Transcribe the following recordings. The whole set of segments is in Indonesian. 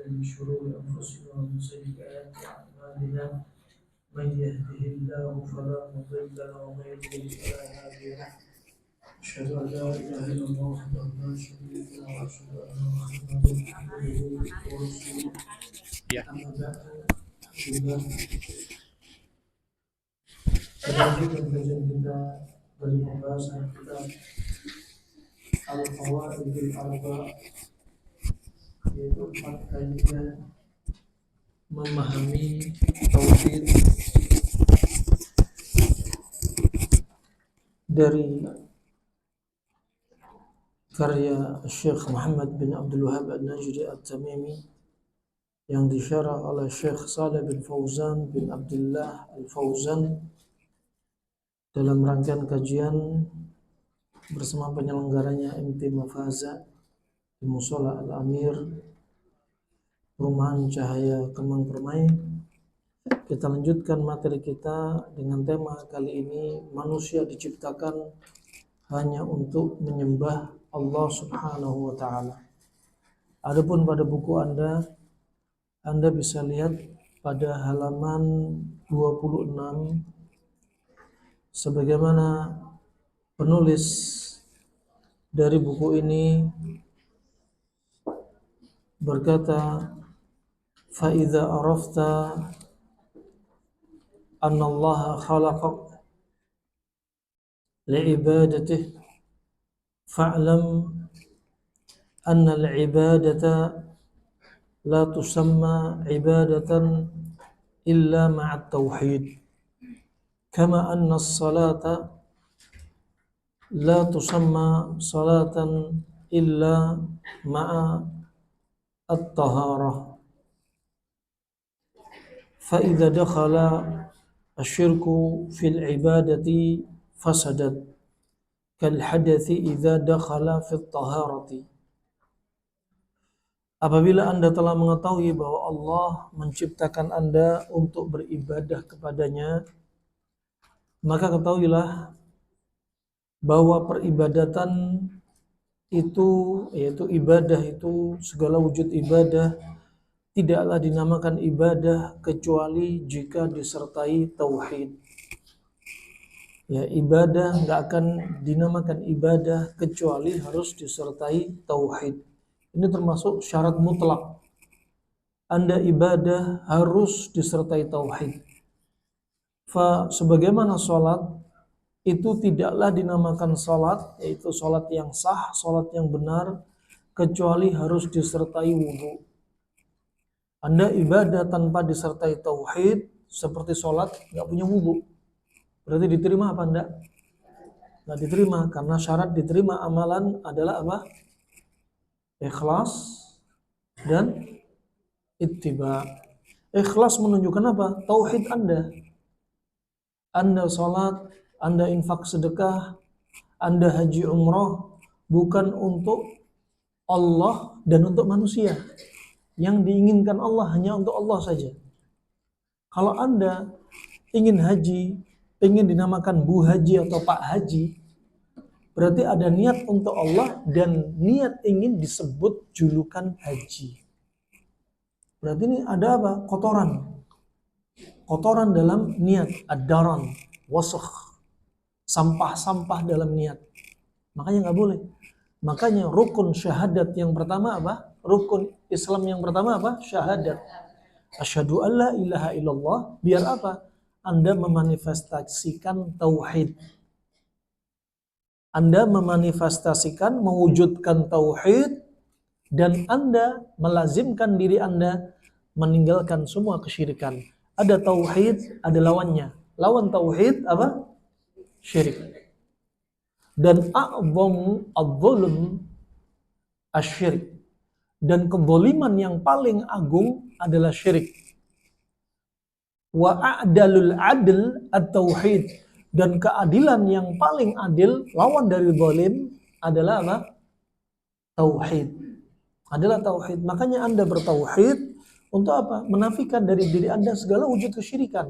من شرور أنفسنا ومن سيئات أعمالنا من يهده الله فلا مضل له ومن يضلل فلا هادي له أشهد أن لا إله إلا الله وحده لا شريك له وأشهد أن محمدا عبده ورسوله أما بعد Selanjutnya kajian kita dari pembahasan kita Al-Qawaidul Arba, yaitu 4 kaidah memahami tauhid dari karya Syekh Muhammad bin Abdul Wahhab An-Najdi At-Tamimi yang disyarah oleh Syekh Shalih bin Fauzan bin Abdullah Al-Fauzan dalam rangkaian kajian bersama penyelenggaranya MT Mafaza di Mushola Al-Amir, Perumahan Cahaya Kemang Permai. Kita lanjutkan materi kita dengan tema kali ini, manusia diciptakan hanya untuk menyembah Allah Subhanahu wa Ta'ala. Adapun pada buku Anda bisa lihat pada halaman 26, sebagaimana penulis dari buku ini berkata, فَإِذَا عَرَفْتَ أَنَّ اللَّهَ خَلَقَكَ لِعِبَادَتِهِ فَاعْلَمْ أَنَّ الْعِبَادَةَ لَا تُسَمَّى عِبَادَةً إِلَّا مَعَ التَّوْحِيدِ كما أن الصلاة لا تسمى صلاة إلا مع الطهارة فإذا دخل الشرك في العبادة فسدت كالحدث إذا دخل في الطهارة. Apabila Anda telah mengetahui bahwa Allah menciptakan Anda untuk beribadah kepadanya, maka ketahuilah bahwa peribadatan itu, yaitu ibadah itu, segala wujud ibadah tidaklah dinamakan ibadah kecuali jika disertai tauhid. Ya, ibadah nggak akan dinamakan ibadah kecuali harus disertai tauhid. Ini termasuk syarat mutlak. Anda ibadah harus disertai tauhid. Sebagaimana sholat itu tidaklah dinamakan sholat, yaitu sholat yang sah, sholat yang benar, kecuali harus disertai wudhu. Anda ibadah tanpa disertai tauhid seperti sholat nggak punya wudhu, berarti diterima apa enggak? Nggak diterima, karena syarat diterima amalan adalah apa? Ikhlas dan ittiba. Ikhlas menunjukkan apa? Tauhid Anda sholat, Anda infak sedekah, Anda haji umroh bukan untuk Allah dan untuk manusia. Yang diinginkan Allah hanya untuk Allah saja. Kalau Anda ingin haji, ingin dinamakan Bu Haji atau Pak Haji, berarti ada niat untuk Allah dan niat ingin disebut julukan haji. Berarti ini ada apa? Kotoran dalam niat, ad-daran, wasakh, sampah-sampah dalam niat. Makanya nggak boleh. Makanya rukun syahadat yang pertama apa? Rukun Islam yang pertama apa? Syahadat. Asyhadu an la ilaha illallah. Biar apa? Anda memanifestasikan tauhid. Anda memanifestasikan, mewujudkan tauhid, dan Anda melazimkan diri Anda meninggalkan semua kesyirikan. Ada tauhid, ada lawannya. Lawan tauhid apa? Syirik. Dan a'dhamu adz-dzulm asy-syirik. Dan kezaliman yang paling agung adalah syirik. Wa a'dalul adl at-tauhid. Dan keadilan yang paling adil, lawan dari zalim adalah apa? Tauhid. Adalah tauhid. Makanya Anda bertauhid untuk apa? Menafikan dari diri Anda segala wujud kesyirikan.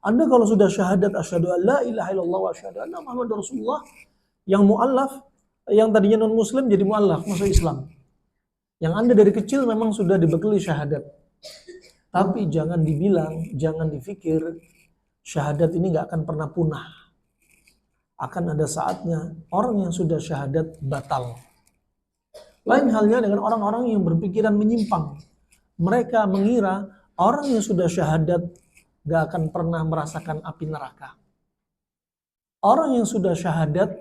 Anda kalau sudah syahadat asyhadu an la ilaha illallah wa asyhadu anna Muhammadar Rasulullah, yang mu'allaf, yang tadinya non muslim jadi mu'allaf, masuk Islam. Yang Anda dari kecil memang sudah dibekali syahadat. Tapi jangan dibilang, jangan dipikir syahadat ini nggak akan pernah punah. Akan ada saatnya orang yang sudah syahadat batal. Lain halnya dengan orang-orang yang berpikiran menyimpang. Mereka mengira orang yang sudah syahadat gak akan pernah merasakan api neraka. Orang yang sudah syahadat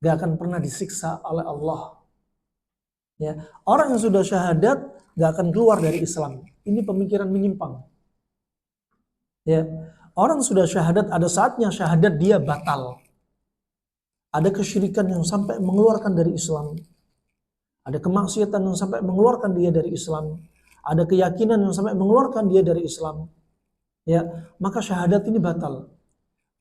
gak akan pernah disiksa oleh Allah. Ya, orang yang sudah syahadat gak akan keluar dari Islam. Ini pemikiran menyimpang. Ya, orang sudah syahadat, ada saatnya syahadat dia batal. Ada kesyirikan yang sampai mengeluarkan dari Islam. Ada kemaksiatan yang sampai mengeluarkan dia dari Islam. Ada keyakinan yang sampai mengeluarkan dia dari Islam. Ya, maka syahadat ini batal.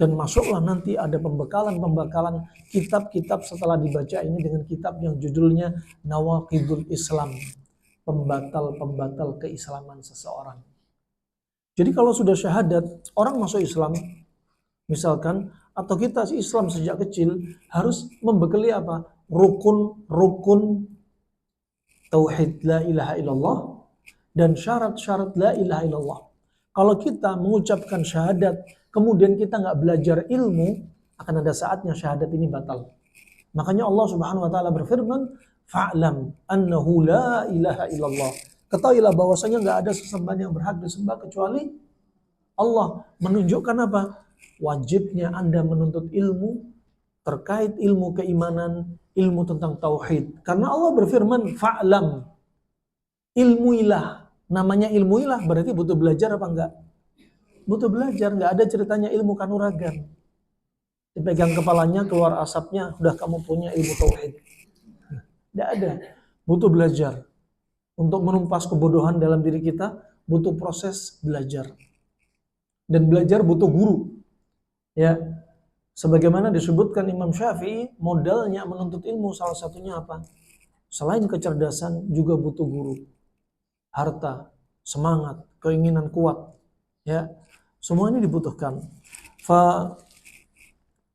Dan masuklah nanti ada pembekalan kitab-kitab setelah dibaca ini dengan kitab yang judulnya Nawaqidul Islam. Pembatal-pembatal keislaman seseorang. Jadi kalau sudah syahadat, orang masuk Islam, misalkan, atau kita Islam sejak kecil, harus membekali apa? Rukun-rukun tauhid la ilaha illallah dan syarat-syarat la ilaha illallah. Kalau kita mengucapkan syahadat, kemudian kita nggak belajar ilmu, akan ada saatnya syahadat ini batal. Makanya Allah Subhanahu wa taala berfirman, "Fa'lam annahu la ilaha illallah." Ketahuilah bahwasanya nggak ada sesembahan yang berhak disembah kecuali Allah. Menunjukkan apa? Wajibnya Anda menuntut ilmu terkait ilmu keimanan, ilmu tentang tauhid. Karena Allah berfirman, "Fa'lam." Ilmuilah. Namanya ilmuilah berarti butuh belajar apa enggak? Butuh belajar, enggak ada ceritanya ilmu kanuragan. Dipegang kepalanya, keluar asapnya, udah kamu punya ilmu tauhid. Enggak ada. Butuh belajar. Untuk menumpas kebodohan dalam diri kita, butuh proses belajar. Dan belajar butuh guru. Ya, sebagaimana disebutkan Imam Syafi'i, modalnya menuntut ilmu salah satunya apa? Selain kecerdasan juga butuh guru. Harta, semangat, keinginan kuat, ya, semua ini dibutuhkan.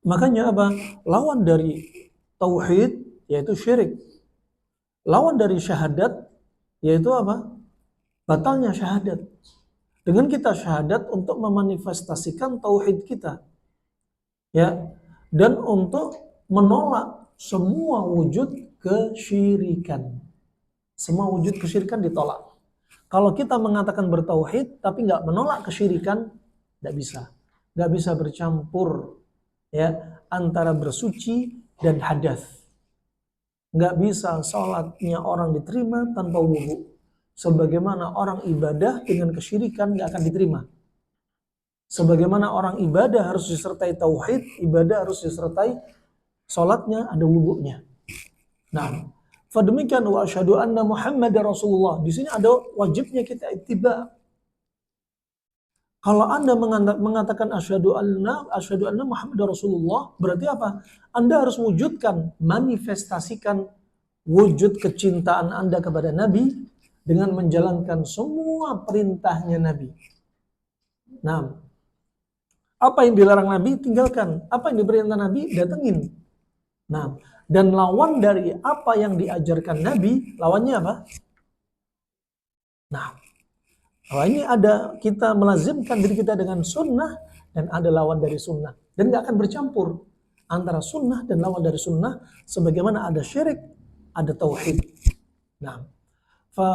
Makanya apa? Lawan dari tauhid yaitu syirik. Lawan dari syahadat yaitu apa? Batalnya syahadat. Dengan kita syahadat untuk memanifestasikan tauhid kita, ya, dan untuk menolak semua wujud kesyirikan. Semua wujud kesyirikan ditolak. Kalau kita mengatakan bertauhid tapi nggak menolak kesyirikan, nggak bisa. Nggak bisa bercampur, ya, antara bersuci dan hadas. Nggak bisa sholatnya orang diterima tanpa wudu. Sebagaimana orang ibadah dengan kesyirikan nggak akan diterima. Sebagaimana orang ibadah harus disertai tauhid, ibadah harus disertai sholatnya ada wudunya. Nah, fademikian wa asyhadu anna Muhammadar Rasulullah. Di sini ada wajibnya kita ittiba. Kalau Anda mengatakan asyhadu anna Muhammadar Rasulullah, berarti apa? Anda harus wujudkan, manifestasikan wujud kecintaan Anda kepada Nabi dengan menjalankan semua perintahnya Nabi. Nah, apa yang dilarang Nabi tinggalkan, apa yang diperintah Nabi datengin. Nah, dan lawan dari apa yang diajarkan Nabi, lawannya apa? Nah, kalau ini ada kita melazimkan diri kita dengan sunnah dan ada lawan dari sunnah. Dan gak akan bercampur antara sunnah dan lawan dari sunnah sebagaimana ada syirik, ada tauhid. Nah,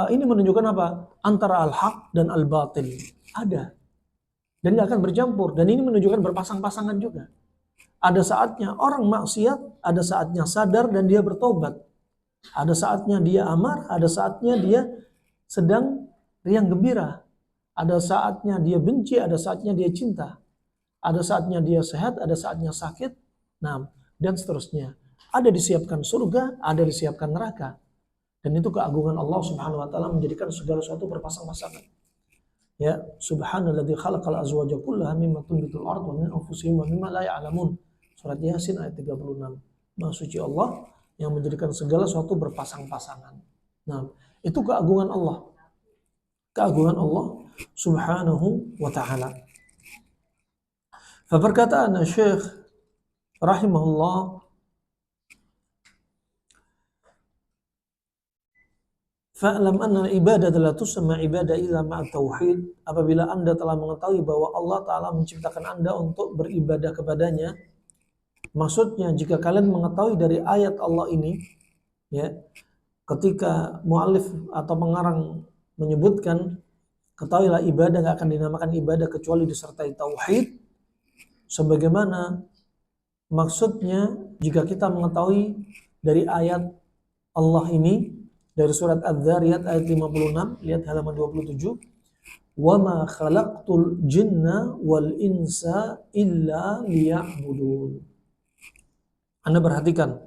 ini menunjukkan apa? Antara al-haq dan al-batil. Ada. Dan gak akan bercampur. Dan ini menunjukkan berpasang-pasangan juga. Ada saatnya orang maksiat, ada saatnya sadar dan dia bertobat. Ada saatnya dia amar, ada saatnya dia sedang riang gembira. Ada saatnya dia benci, ada saatnya dia cinta. Ada saatnya dia sehat, ada saatnya sakit. Nah, dan seterusnya. Ada disiapkan surga, ada disiapkan neraka. Dan itu keagungan Allah Subhanahu wa taala menjadikan segala sesuatu berpasang-pasangan. Ya, subhanalladzi khalaqal azwaja kullaha mimma tunbitul ardh wa min anfusihim wa mimma la ya'lamun. Surat Yasin ayat 36. Maha suci Allah yang menjadikan segala sesuatu berpasang-pasangan. Nah, itu keagungan Allah. Keagungan Allah Subhanahu wa taala. Perkataan Syekh rahimahullah, Fa'lam anna ibadah la tusamma ibadah illa ma'a tauhid. Apabila Anda telah mengetahui bahwa Allah Ta'ala menciptakan Anda untuk beribadah kepadanya, maksudnya jika kalian mengetahui dari ayat Allah ini, ya, ketika mu'alif atau pengarang menyebutkan, ketahuilah ibadah gak akan dinamakan ibadah kecuali disertai tauhid, sebagaimana maksudnya jika kita mengetahui dari ayat Allah ini, dari surat Adz-Dzariyat ayat 56, lihat halaman 27. Wa ma khalaqtul jinna wal insa illa liya'budun. Anda perhatikan,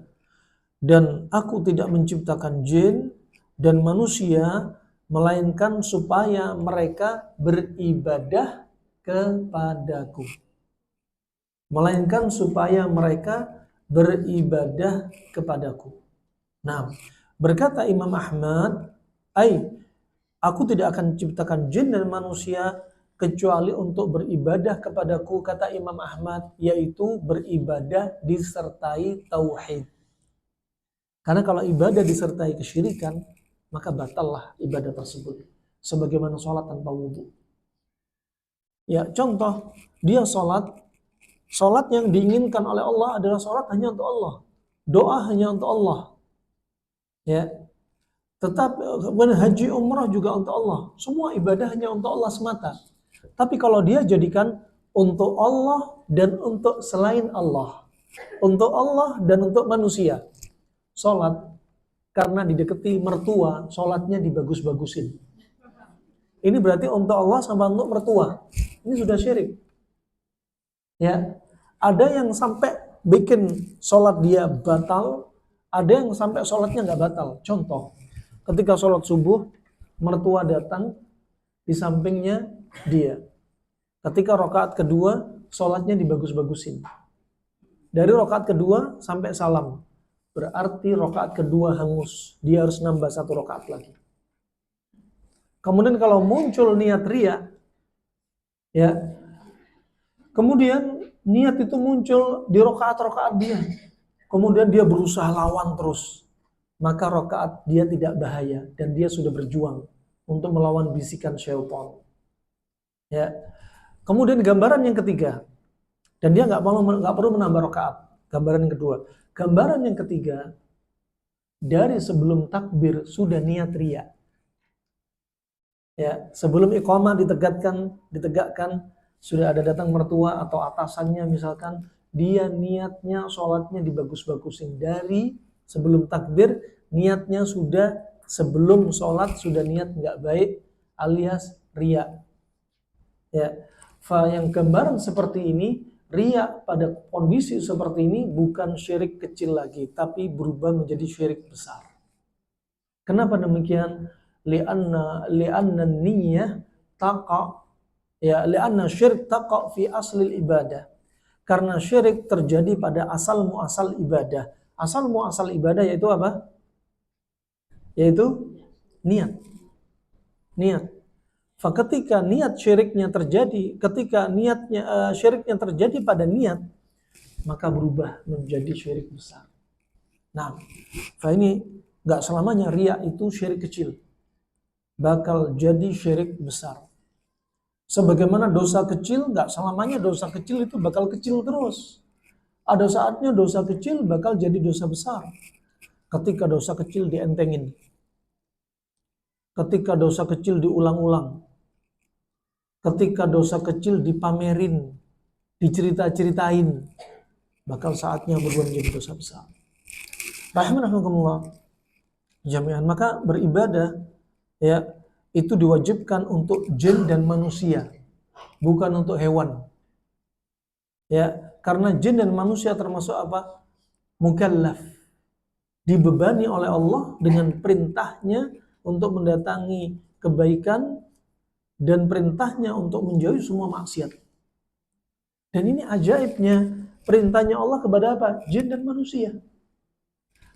dan aku tidak menciptakan jin dan manusia melainkan supaya mereka beribadah kepadaku. Melainkan supaya mereka beribadah kepadaku. Nah, berkata Imam Ahmad, aku tidak akan ciptakan jin dan manusia kecuali untuk beribadah kepadaku, kata Imam Ahmad, yaitu beribadah disertai tauhid. Karena kalau ibadah disertai kesyirikan, maka batallah ibadah tersebut. Sebagaimana sholat tanpa wudhu. Ya, contoh, dia sholat yang diinginkan oleh Allah adalah sholat hanya untuk Allah. Doa hanya untuk Allah. Ya, tetap haji umrah juga untuk Allah. Semua ibadah hanya untuk Allah semata. Tapi kalau dia jadikan untuk Allah dan untuk selain Allah, untuk Allah dan untuk manusia, sholat karena didekati mertua, sholatnya dibagus-bagusin. Ini berarti untuk Allah sama untuk mertua. Ini sudah syirik. Ya, ada yang sampai bikin sholat dia batal, ada yang sampai sholatnya nggak batal. Contoh, ketika sholat subuh, mertua datang di sampingnya dia. Ketika rakaat kedua, sholatnya dibagus-bagusin. Dari rakaat kedua sampai salam, berarti rakaat kedua hangus. Dia harus nambah 1 rakaat lagi. Kemudian kalau muncul niat riya, ya, kemudian niat itu muncul di rakaat-rakaat dia. Kemudian dia berusaha lawan terus. Maka rakaat dia tidak bahaya dan dia sudah berjuang untuk melawan bisikan syaitan. Ya. Kemudian gambaran yang ketiga, dan dia nggak perlu menambah rakaat. Gambaran yang kedua, gambaran yang ketiga, dari sebelum takbir sudah niat riya. Ya, sebelum iqamah ditegakkan, sudah ada datang mertua atau atasannya misalkan, dia niatnya sholatnya dibagus-bagusin dari sebelum takbir, niatnya sudah sebelum sholat sudah niat nggak baik alias riya. Ya, yang gambaran seperti ini, riya pada kondisi seperti ini bukan syirik kecil lagi, tapi berubah menjadi syirik besar. Kenapa demikian? Li'anna niyyah taqa, ya, li'anna syirik taqa fi aslil ibadah. Karena syirik terjadi pada asal muasal ibadah. Asal muasal ibadah yaitu apa? Yaitu niat. Niat. Ketika niat syiriknya terjadi, ketika syiriknya terjadi pada niat, maka berubah menjadi syirik besar. Nah, ini nggak selamanya riya itu syirik kecil, bakal jadi syirik besar. Sebagaimana dosa kecil, nggak selamanya dosa kecil itu bakal kecil terus. Ada saatnya dosa kecil bakal jadi dosa besar. Ketika dosa kecil dientengin. Ketika dosa kecil diulang-ulang. Ketika dosa kecil dipamerin, dicerita-ceritain, bakal saatnya berubah menjadi dosa besar. Rahimahumullah jami'an. Maka beribadah, ya, itu diwajibkan untuk jin dan manusia, bukan untuk hewan. Ya, karena jin dan manusia termasuk apa? Mukallaf. Dibebani oleh Allah dengan perintahnya untuk mendatangi kebaikan dan perintahnya untuk menjauhi semua maksiat. Dan ini ajaibnya perintahnya Allah kepada apa? Jin dan manusia.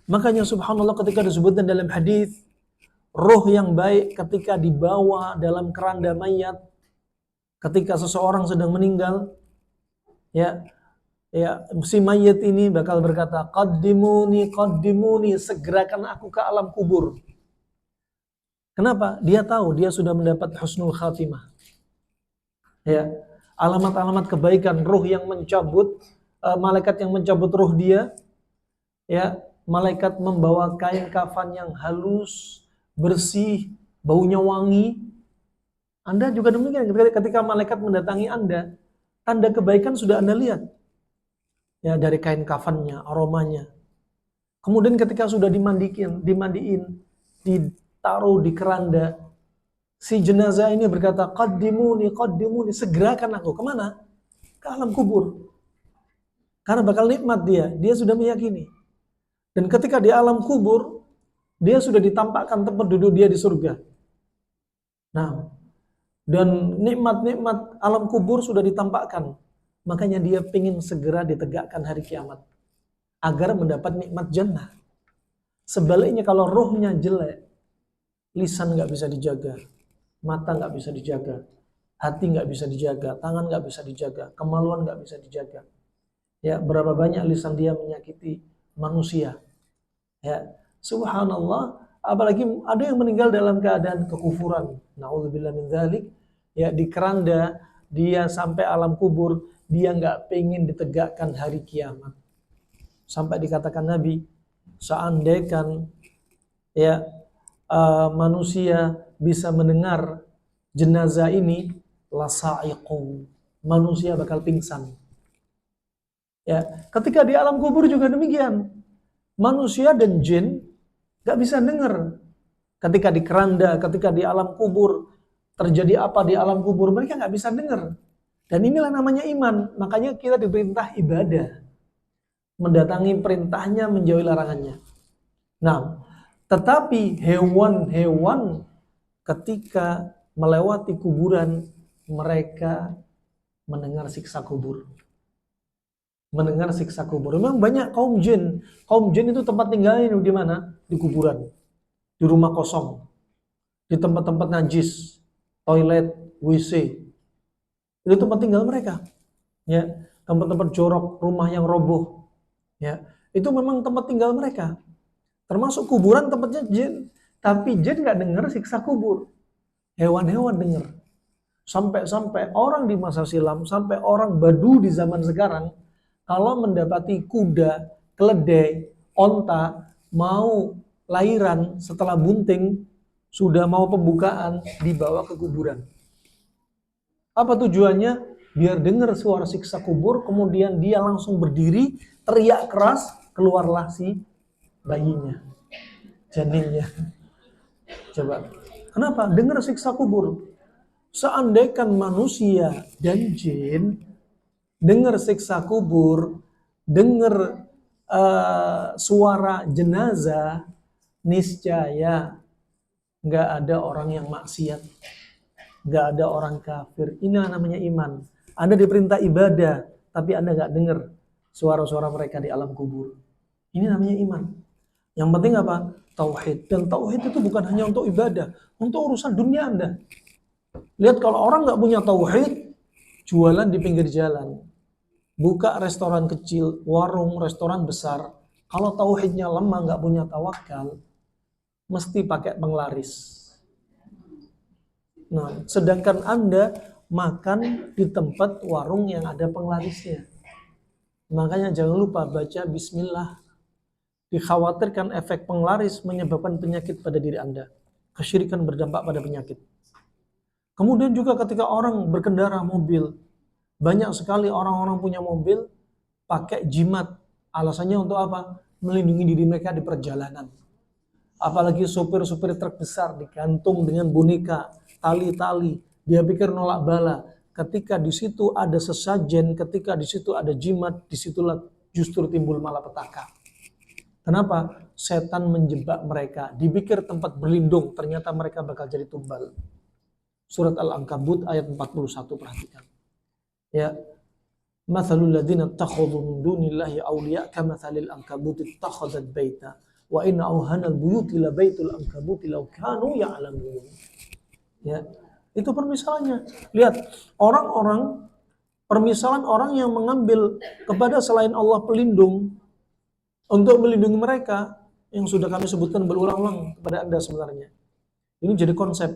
Makanya subhanallah ketika disebutkan dalam hadis, roh yang baik ketika dibawa dalam keranda mayat, ketika seseorang sedang meninggal, ya, si mayat ini bakal berkata, qaddimuni, segerakan aku ke alam kubur. Kenapa? Dia tahu dia sudah mendapat husnul khatimah. Ya, alamat-alamat kebaikan, ruh yang mencabut, malaikat yang mencabut ruh dia, ya, malaikat membawa kain kafan yang halus, bersih, baunya wangi. Anda juga demikian, ketika malaikat mendatangi Anda, tanda kebaikan sudah Anda lihat. Ya, dari kain kafannya, aromanya. Kemudian ketika sudah dimandiin, ditaruh di keranda, si jenazah ini berkata, qaddimuni, segerakan aku. Kemana? Ke alam kubur. Karena bakal nikmat dia sudah meyakini. Dan ketika di alam kubur, dia sudah ditampakkan tempat duduk dia di surga. Nah, dan nikmat-nikmat alam kubur sudah ditampakkan. Makanya dia ingin segera ditegakkan hari kiamat. Agar mendapat nikmat jannah. Sebaliknya kalau rohnya jelek, lisan nggak bisa dijaga, mata nggak bisa dijaga, hati nggak bisa dijaga, tangan nggak bisa dijaga, kemaluan nggak bisa dijaga. Ya, berapa banyak lisan dia menyakiti manusia. Ya, subhanallah, apalagi ada yang meninggal dalam keadaan kekufuran. Nauzubillah min dzalik. Ya, di keranda dia sampai alam kubur, dia nggak pengen ditegakkan hari kiamat. Sampai dikatakan Nabi, seandainya ya manusia bisa mendengar jenazah ini, lasa'iqu, manusia bakal pingsan. Ya, ketika di alam kubur juga demikian. Manusia dan jin gak bisa dengar. Ketika di keranda, ketika di alam kubur, terjadi apa di alam kubur, mereka gak bisa dengar. Dan inilah namanya iman. Makanya kita diperintah ibadah. Mendatangi perintahnya, menjauhi larangannya. Nah, tetapi hewan-hewan ketika melewati kuburan, mereka mendengar siksa kubur. Mendengar siksa kubur. Memang banyak kaum jin. Kaum jin itu tempat tinggalnya di mana? Di kuburan. Di rumah kosong. Di tempat-tempat najis. Toilet, WC. Itu tempat tinggal mereka. Ya, tempat-tempat jorok, rumah yang roboh. Ya, itu memang tempat tinggal mereka. Termasuk kuburan tempatnya jin. Tapi jin nggak dengar siksa kubur. Hewan-hewan dengar. Sampai-sampai orang di masa silam, sampai orang Badu di zaman sekarang, kalau mendapati kuda, keledai, onta, mau lahiran setelah bunting, sudah mau pembukaan, dibawa ke kuburan. Apa tujuannya? Biar dengar suara siksa kubur, kemudian dia langsung berdiri, teriak keras, keluarlah si bayinya, janinnya. Coba, kenapa? Dengar siksa kubur. Seandainya manusia dan jin dengar siksa kubur, dengar suara jenazah, niscaya nggak ada orang yang maksiat, nggak ada orang kafir. Ini namanya iman. Anda diperintah ibadah, tapi Anda nggak dengar suara-suara mereka di alam kubur. Ini namanya iman. Yang penting apa? Tauhid. Dan tauhid itu bukan hanya untuk ibadah, untuk urusan dunia Anda. Lihat kalau orang nggak punya tauhid, jualan di pinggir jalan, buka restoran kecil, warung, restoran besar, kalau tauhidnya lemah, nggak punya tawakal, mesti pakai penglaris. Nah, sedangkan Anda makan di tempat warung yang ada penglarisnya. Makanya jangan lupa baca bismillah. Dikhawatirkan efek penglaris menyebabkan penyakit pada diri Anda. Kesyirikan berdampak pada penyakit. Kemudian juga ketika orang berkendara mobil, banyak sekali orang-orang punya mobil pakai jimat. Alasannya untuk apa? Melindungi diri mereka di perjalanan. Apalagi sopir-sopir truk besar digantung dengan boneka, tali-tali. Dia pikir nolak bala. Ketika di situ ada sesajen, ketika di situ ada jimat, disitulah justru timbul malapetaka. Kenapa? Setan menjebak mereka. Dipikir tempat berlindung, ternyata mereka bakal jadi tumbal. Surat Al-Ankabut ayat 41, perhatikan. Ya, mathalul ladzina ittakhadhu min dunillahi awliya kamathalil ankabuti ittakhadhat baita wa inna awhanal buyuti la baitul ankabuti law kanu ya'lamun. Ya, itu permisalannya. Lihat, permisalan orang yang mengambil kepada selain Allah pelindung untuk melindungi mereka yang sudah kami sebutkan berulang-ulang kepada Anda sebenarnya. Ini jadi konsep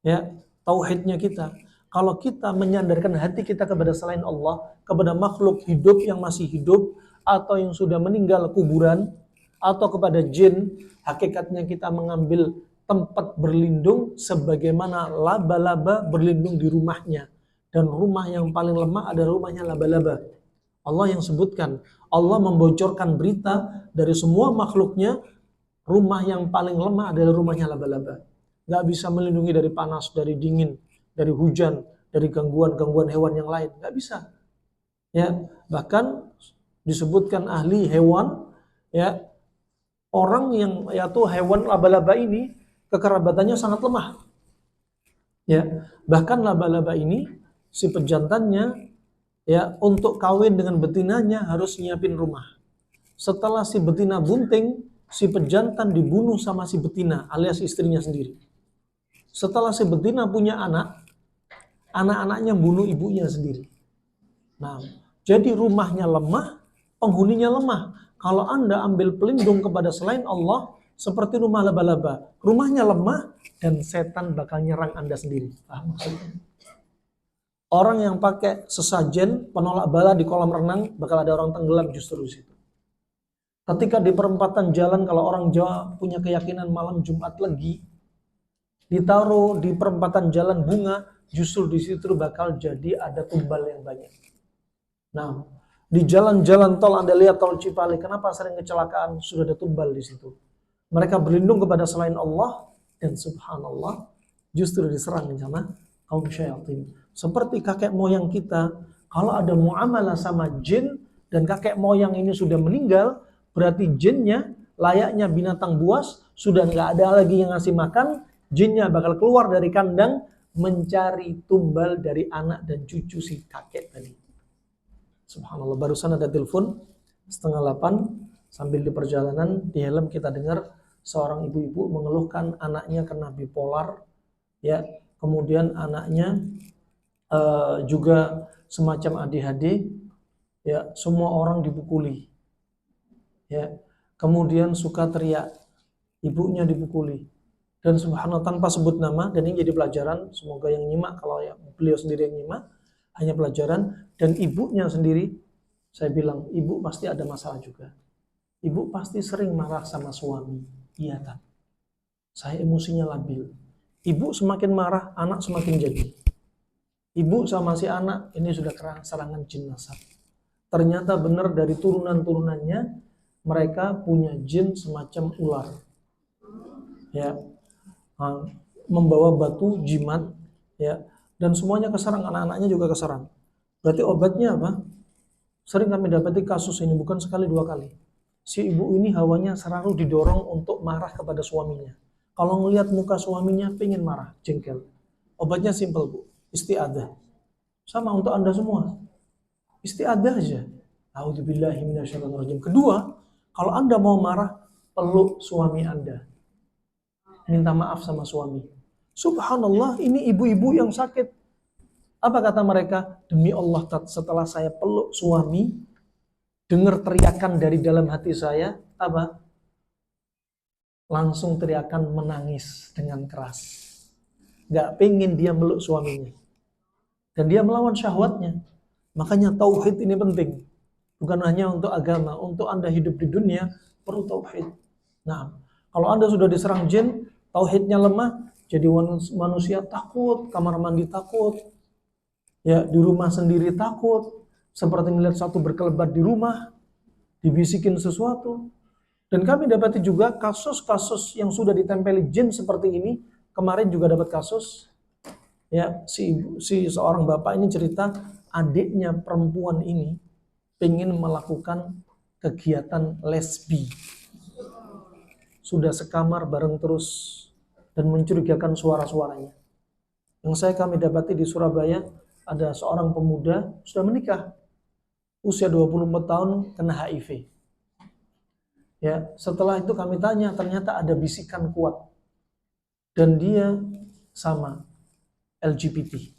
ya tauhidnya kita. Kalau kita menyandarkan hati kita kepada selain Allah, kepada makhluk hidup yang masih hidup atau yang sudah meninggal kuburan atau kepada jin, hakikatnya kita mengambil tempat berlindung sebagaimana laba-laba berlindung di rumahnya. Dan rumah yang paling lemah adalah rumahnya laba-laba. Allah yang sebutkan, Allah membocorkan berita dari semua makhluknya, rumah yang paling lemah adalah rumahnya laba-laba. Gak bisa melindungi dari panas, dari dingin, dari hujan, dari gangguan-gangguan hewan yang lain. Gak bisa. Ya, bahkan disebutkan ahli hewan, ya, orang yang yaitu hewan laba-laba ini kekerabatannya sangat lemah. Ya, bahkan laba-laba ini si pejantannya ya untuk kawin dengan betinanya harus nyiapin rumah. Setelah si betina bunting, si pejantan dibunuh sama si betina alias istrinya sendiri. Setelah si betina punya anak, anak-anaknya bunuh ibunya sendiri. Nah, jadi rumahnya lemah, penghuninya lemah. Kalau Anda ambil pelindung kepada selain Allah, seperti rumah laba-laba, rumahnya lemah dan setan bakal nyerang Anda sendiri. Paham maksudnya? Orang yang pakai sesajen penolak bala di kolam renang bakal ada orang tenggelam justru di situ. Ketika di perempatan jalan, kalau orang Jawa punya keyakinan malam Jumat Legi, ditaruh di perempatan jalan bunga, justru di situ bakal jadi ada tumbal yang banyak. Nah, di jalan-jalan tol Anda lihat tol Cipali, kenapa sering kecelakaan? Sudah ada tumbal di situ. Mereka berlindung kepada selain Allah dan subhanallah justru diserang sama kaum syaitan. Seperti kakek moyang kita, kalau ada muamalah sama jin dan kakek moyang ini sudah meninggal, berarti jinnya layaknya binatang buas, sudah nggak ada lagi yang ngasih makan, jinnya bakal keluar dari kandang mencari tumbal dari anak dan cucu si kakek tadi. Subhanallah, barusan ada telepon 7:30 sambil di perjalanan di helm kita dengar seorang ibu-ibu mengeluhkan anaknya kena bipolar, ya, kemudian anaknya juga semacam ADHD, ya, semua orang dipukuli, ya, kemudian suka teriak, ibunya dipukuli. Dan subhanallah tanpa sebut nama, dan ini jadi pelajaran, semoga yang nyimak, kalau ya beliau sendiri yang nyimak, hanya pelajaran, dan ibunya sendiri, saya bilang, ibu pasti ada masalah juga. Ibu pasti sering marah sama suami. Iya tak? Saya emosinya labil. Ibu semakin marah, anak semakin jadi. Ibu sama si anak, ini sudah serangan jin nasab. Ternyata benar dari turunan-turunannya, mereka punya jin semacam ular. Ya, membawa batu jimat, ya, dan semuanya keserang, anak-anaknya juga keserang. Berarti obatnya apa? Sering kami dapati kasus ini bukan sekali dua kali. Si ibu ini hawanya selalu didorong untuk marah kepada suaminya. Kalau ngelihat muka suaminya pengen marah, jengkel. Obatnya simpel, Bu, isti'adzah. Sama untuk Anda semua. Isti'adzah aja. A'udzubillahi minasyaitonirrajim. Kedua, kalau Anda mau marah, peluk suami Anda. Minta maaf sama suami. Subhanallah, ini ibu-ibu yang sakit. Apa kata mereka? Demi Allah, setelah saya peluk suami, dengar teriakan dari dalam hati saya, apa? Langsung teriakan menangis dengan keras. Gak pengen dia meluk suaminya. Dan dia melawan syahwatnya. Makanya tauhid ini penting. Bukan hanya untuk agama, untuk Anda hidup di dunia, perlu tauhid. Nah, kalau Anda sudah diserang jin, tauhidnya lemah, jadi manusia takut, kamar mandi takut, ya, di rumah sendiri takut, seperti melihat satu berkelebat di rumah, dibisikin sesuatu. Dan kami dapati juga kasus-kasus yang sudah ditempeli jin seperti ini. Kemarin juga dapat kasus, ya, si seorang bapak ini cerita adiknya perempuan ini pengen melakukan kegiatan lesbi. Sudah sekamar bareng terus dan mencurigakan suara-suaranya. Yang kami dapati di Surabaya, ada seorang pemuda sudah menikah, usia 24 tahun, kena HIV. Ya, setelah itu kami tanya, ternyata ada bisikan kuat. Dan dia sama LGBT.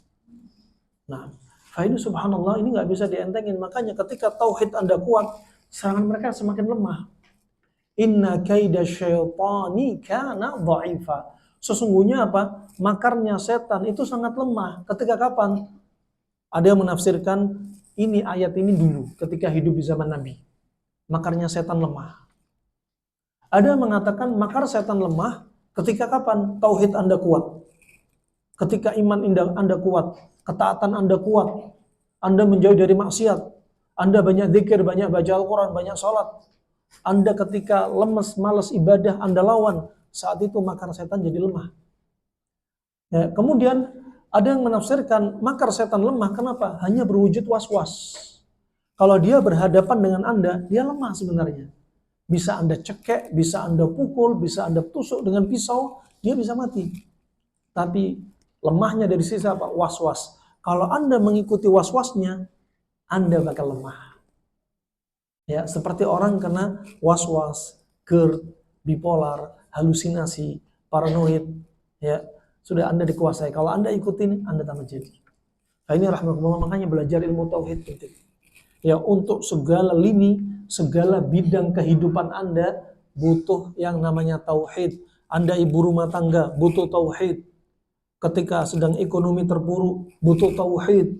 Nah, ini subhanallah, ini nggak bisa dientengin. Makanya ketika tauhid Anda kuat, serangan mereka semakin lemah. Inna kaida syaitani kana dha'ifa. Sesungguhnya apa? Makarnya setan itu sangat lemah. Ketika kapan? Ada yang menafsirkan ini ayat ini dulu ketika hidup di zaman Nabi. Makarnya setan lemah. Ada yang mengatakan makar setan lemah ketika kapan? Tauhid Anda kuat. Ketika iman Anda kuat, ketaatan Anda kuat, Anda menjauh dari maksiat, Anda banyak zikir, banyak baca Al-Quran, banyak sholat. Anda ketika lemes, malas ibadah, Anda lawan. Saat itu makar setan jadi lemah. Ya, kemudian ada yang menafsirkan makar setan lemah, kenapa? Hanya berwujud was-was. Kalau dia berhadapan dengan Anda, dia lemah sebenarnya. Bisa Anda cekek, bisa Anda pukul, bisa Anda tusuk dengan pisau, dia bisa mati. Tapi lemahnya dari sisi apa? Was-was. Kalau Anda mengikuti was-wasnya, Anda bakal lemah. Ya, seperti orang kena was-was, GERD, bipolar, halusinasi, paranoid, ya, sudah Anda dikuasai. Kalau Anda ikutin, Anda tamat jadi. Nah, ini rahmatullah, makanya belajar ilmu tauhid penting. Ya, untuk segala lini, segala bidang kehidupan Anda butuh yang namanya tauhid. Anda ibu rumah tangga, butuh tauhid. Ketika sedang ekonomi terpuruk, butuh tauhid.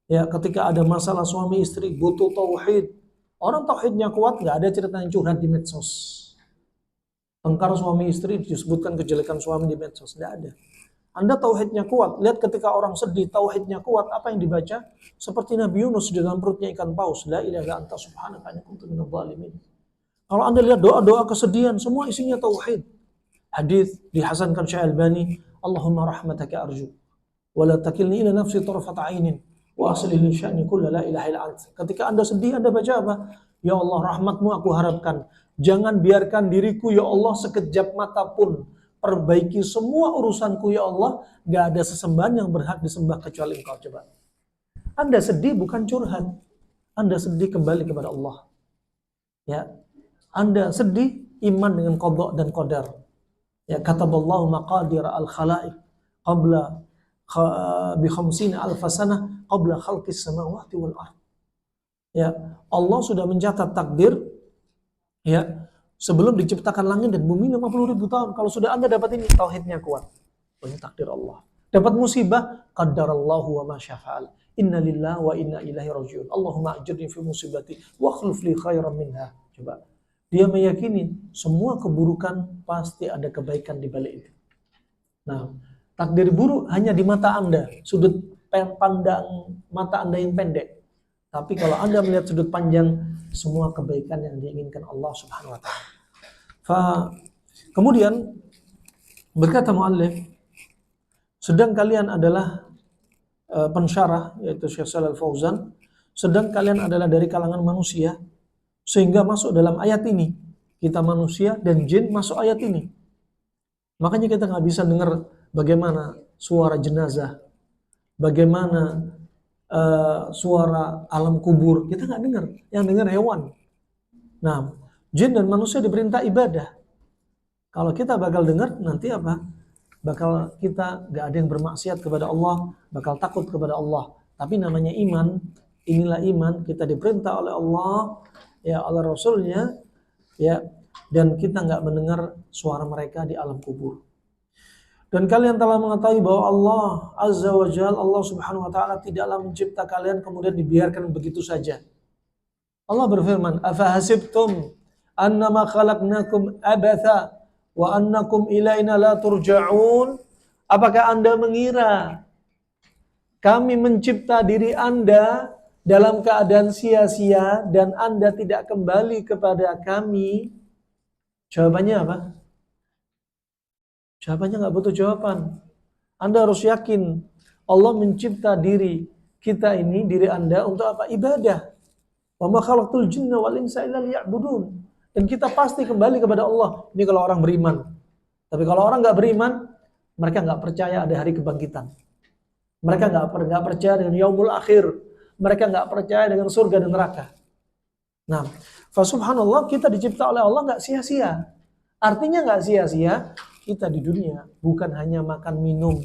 Ya, ketika ada masalah suami istri, butuh tauhid. Orang tauhidnya kuat, nggak ada cerita yang curhat di medsos. Tengkar suami istri disebutkan kejelekan suami di medsos, nggak ada. Anda tauhidnya kuat, lihat ketika orang sedih, tauhidnya kuat, apa yang dibaca? Seperti Nabi Yunus di dalam perutnya ikan paus, la ilaha illa anta subhanaka inni kuntu minadh dhalimin. Kalau Anda lihat doa-doa kesedihan, semua isinya tauhid. Hadis dihasankan Syekh Albani, Allahumma rahmataka arju, wa la takilni ila nafsi tarfata ainin, wa aslih li sya'ni kulla la ilaha illa anta. Ketika Anda sedih, Anda baca apa? Ya Allah, rahmatmu aku harapkan. Jangan biarkan diriku, ya Allah, sekejap mata pun. Perbaiki semua urusanku, ya Allah. Gak ada sesembahan yang berhak disembah kecuali Engkau. Coba. Anda sedih bukan curhat. Anda sedih kembali kepada Allah. Ya. Anda sedih iman dengan qada dan qadar. Ya, kataballahu maqadir al-khalaiq qabla bi 50 alf sanah qabla khalqis samawati wal ardh. Ya, Allah sudah mencatat takdir ya sebelum diciptakan langit dan bumi 50.000 tahun. Kalau sudah Anda dapat ini, tauhidnya kuat. Ini takdir Allah. Dapat musibah, qaddarallahu wa ma syafa'al. Inna lillahi wa inna ilaihi rajiun. Allahumma ajirni fi musibati wa akhlif li khairan minha. Coba. Dia meyakini semua keburukan pasti ada kebaikan di balik itu. Nah, takdir buruk hanya di mata Anda, sudut pandang mata Anda yang pendek. Tapi kalau Anda melihat sudut panjang, semua kebaikan yang diinginkan Allah Subhanahu wa taala. Kemudian berkata muallif, sedang kalian adalah pensyarah yaitu Syekh Shalal Fauzan, sedang kalian adalah dari kalangan manusia sehingga masuk dalam ayat ini. Kita manusia dan jin masuk ayat ini. Makanya kita nggak bisa dengar bagaimana suara jenazah, bagaimana suara alam kubur, kita nggak dengar. Yang dengar hewan. Nah, jin dan manusia diperintah ibadah. Kalau kita bakal dengar nanti apa? Bakal kita nggak ada yang bermaksiat kepada Allah, bakal takut kepada Allah. Tapi namanya iman, inilah iman, kita diperintah oleh Allah, ya oleh Rasulnya, ya, dan kita nggak mendengar suara mereka di alam kubur. Dan kalian telah mengetahui bahwa Allah Azza wa Jalla, Allah Subhanahu wa taala tidaklah mencipta kalian kemudian dibiarkan begitu saja. Allah berfirman, "Afahasibtum annama khalaqnakum abatha wa annakum ilaina la turja'un?" Apakah Anda mengira kami mencipta diri Anda dalam keadaan sia-sia dan Anda tidak kembali kepada kami? Jawabannya apa? Jawabannya nggak butuh jawaban. Anda harus yakin Allah mencipta diri kita ini, diri Anda untuk apa? Ibadah. Wa ma khalaqtul jinna wal insa illa liya'budun. Dan kita pasti kembali kepada Allah. Ini kalau orang beriman. Tapi kalau orang nggak beriman, mereka nggak percaya ada hari kebangkitan. Mereka nggak percaya dengan yaumul akhir. Mereka nggak percaya dengan surga dan neraka. Nah, fa subhanallah, kita dicipta oleh Allah nggak sia-sia. Artinya nggak sia-sia. Kita di dunia bukan hanya makan minum,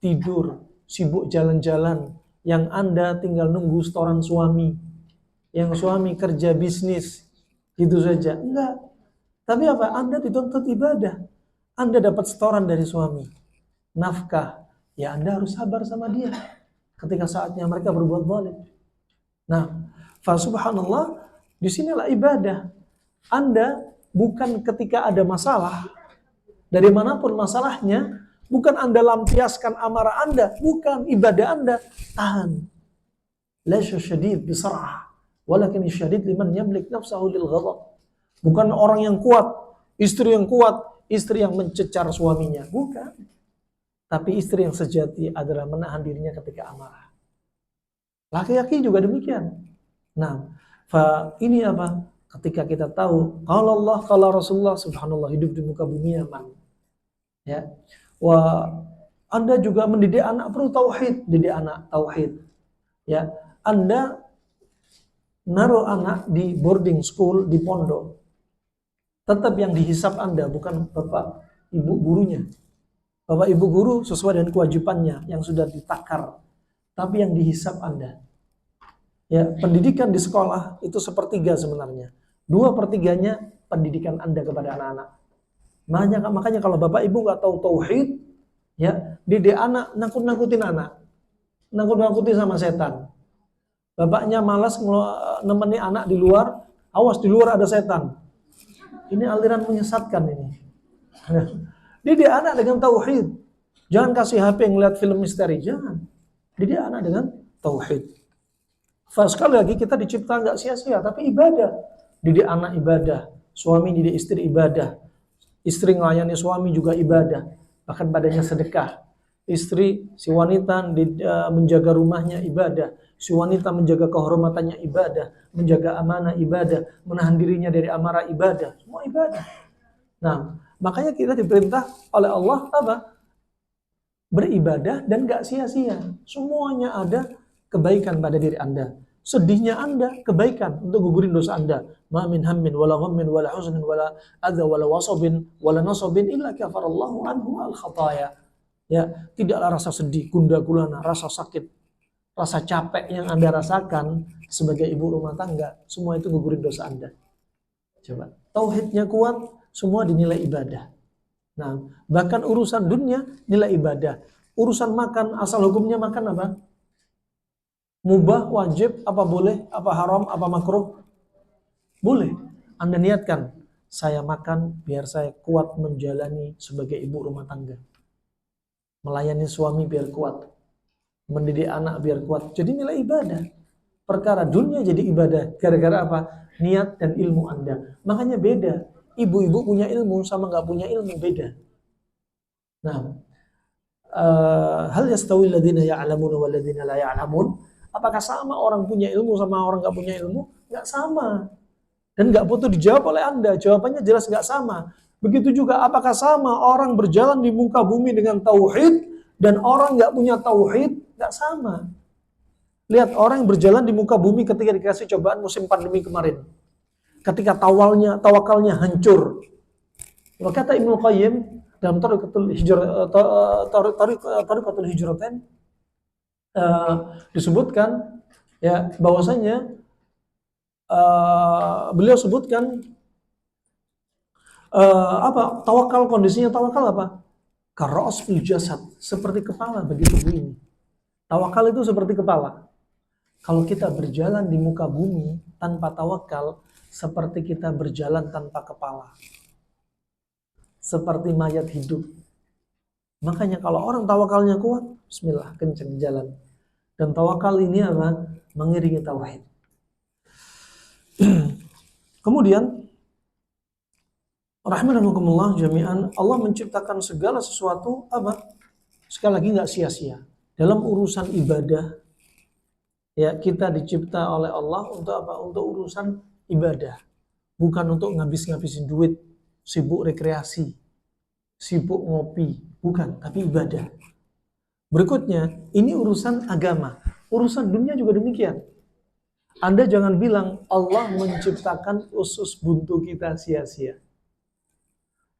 tidur, sibuk jalan-jalan, yang Anda tinggal nunggu setoran suami, yang suami kerja bisnis, gitu saja. Enggak. Tapi apa? Anda dituntut ibadah. Anda dapat setoran dari suami, nafkah, ya Anda harus sabar sama dia ketika saatnya mereka berbuat zalim. Nah, fa subhanallah, disinilah ibadah. Anda bukan ketika ada masalah, dari manapun masalahnya, bukan Anda lampiaskan amarah Anda, bukan ibadah Anda, tahan. Laisa syadid bisar'ah, walakin syadid liman yamlik nafsahu lil ghadab. Bukan orang yang kuat, istri yang kuat, istri yang mencecar suaminya, bukan. Tapi istri yang sejati adalah menahan dirinya ketika amarah. Laki-laki juga demikian. Nah, ini apa? Ketika kita tahu kalau Allah, kalau Rasulullah, subhanallah, hidup di muka bumi aman. Ya. Anda juga mendidik anak perlu tauhid, didik anak tauhid. Ya, Anda naruh anak di boarding school, di pondok. Tetap yang dihisap Anda bukan bapak ibu gurunya. Bapak ibu guru sesuai dengan kewajibannya yang sudah ditakar. Tapi yang dihisap Anda. Ya, pendidikan di sekolah itu sepertiga sebenarnya. 2/3-nya pendidikan Anda kepada anak-anak. Makanya kalau bapak ibu nggak tahu tauhid, ya didik anak, nakut-nakutin anak, nakut-nakutin sama setan. Bapaknya malas nemeni anak di luar, awas di luar ada setan. Ini aliran menyesatkan ini. Didik anak dengan tauhid. Jangan kasih HP ngeliat film misteri, jangan. Didik anak dengan tauhid. Sekali lagi kita dicipta nggak sia-sia, tapi ibadah. Didik anak ibadah, suami didik istri ibadah, istri melayani suami juga ibadah, bahkan badannya sedekah. Istri, si wanita menjaga rumahnya ibadah, si wanita menjaga kehormatannya ibadah, menjaga amanah ibadah, menahan dirinya dari amarah ibadah, semua ibadah. Nah, makanya kita diperintah oleh Allah apa? Beribadah dan gak sia-sia. Semuanya ada kebaikan pada diri Anda. Sedihnya Anda, kebaikan untuk gugurin dosa Anda. Ma min hammin wala ghammin wala huznin wala adza wala wasabin wala nasabin illa kafarallahu anhu al-khataya. Ya, tidaklah rasa sedih, gundah gulana, rasa sakit, rasa capek yang Anda rasakan sebagai ibu rumah tangga, semua itu gugurin dosa Anda. Coba, tauhidnya kuat, semua dinilai ibadah. Nah, bahkan urusan dunia nilai ibadah. Urusan makan, asal hukumnya makan apa? Mubah, wajib, apa boleh, apa haram, apa makruh? Boleh. Anda niatkan, saya makan biar saya kuat menjalani sebagai ibu rumah tangga. Melayani suami biar kuat. Mendidik anak biar kuat. Jadi nilai ibadah. Perkara dunia jadi ibadah. Gara-gara apa? Niat dan ilmu Anda. Makanya beda. Ibu-ibu punya ilmu sama nggak punya ilmu beda. Nah, hal yastawi alladziina ya'lamuuna wal ladziina la ya'lamuun? Apakah sama orang punya ilmu sama orang nggak punya ilmu? Nggak sama. Dan nggak butuh dijawab oleh Anda. Jawabannya jelas nggak sama. Begitu juga apakah sama orang berjalan di muka bumi dengan tauhid dan orang nggak punya tauhid? Nggak sama. Lihat orang yang berjalan di muka bumi ketika dikasih cobaan musim pandemi kemarin. Ketika tawakalnya hancur. Kata Ibnu Qayyim dalam Tariqatul Hijratain disebutkan ya bahwasanya beliau sebutkan tawakal, kondisinya tawakal apa? Kara'as fil jasad, seperti kepala bagi tubuh ini. Tawakal itu seperti kepala. Kalau kita berjalan di muka bumi tanpa tawakal, seperti kita berjalan tanpa kepala. Seperti mayat hidup. Makanya kalau orang tawakalnya kuat, bismillah, kencang jalan. Dan tawakal ini apa? Mengiringi tauhid. Kemudian rahimakumullah jami'an, Allah menciptakan segala sesuatu apa? Sekali lagi nggak sia-sia. Dalam urusan ibadah, ya kita dicipta oleh Allah untuk apa? Untuk urusan ibadah. Bukan untuk ngabis-ngabisin duit, sibuk rekreasi, sibuk ngopi, bukan, tapi ibadah. Berikutnya, ini urusan agama. Urusan dunia juga demikian. Anda jangan bilang Allah menciptakan usus buntu kita sia-sia.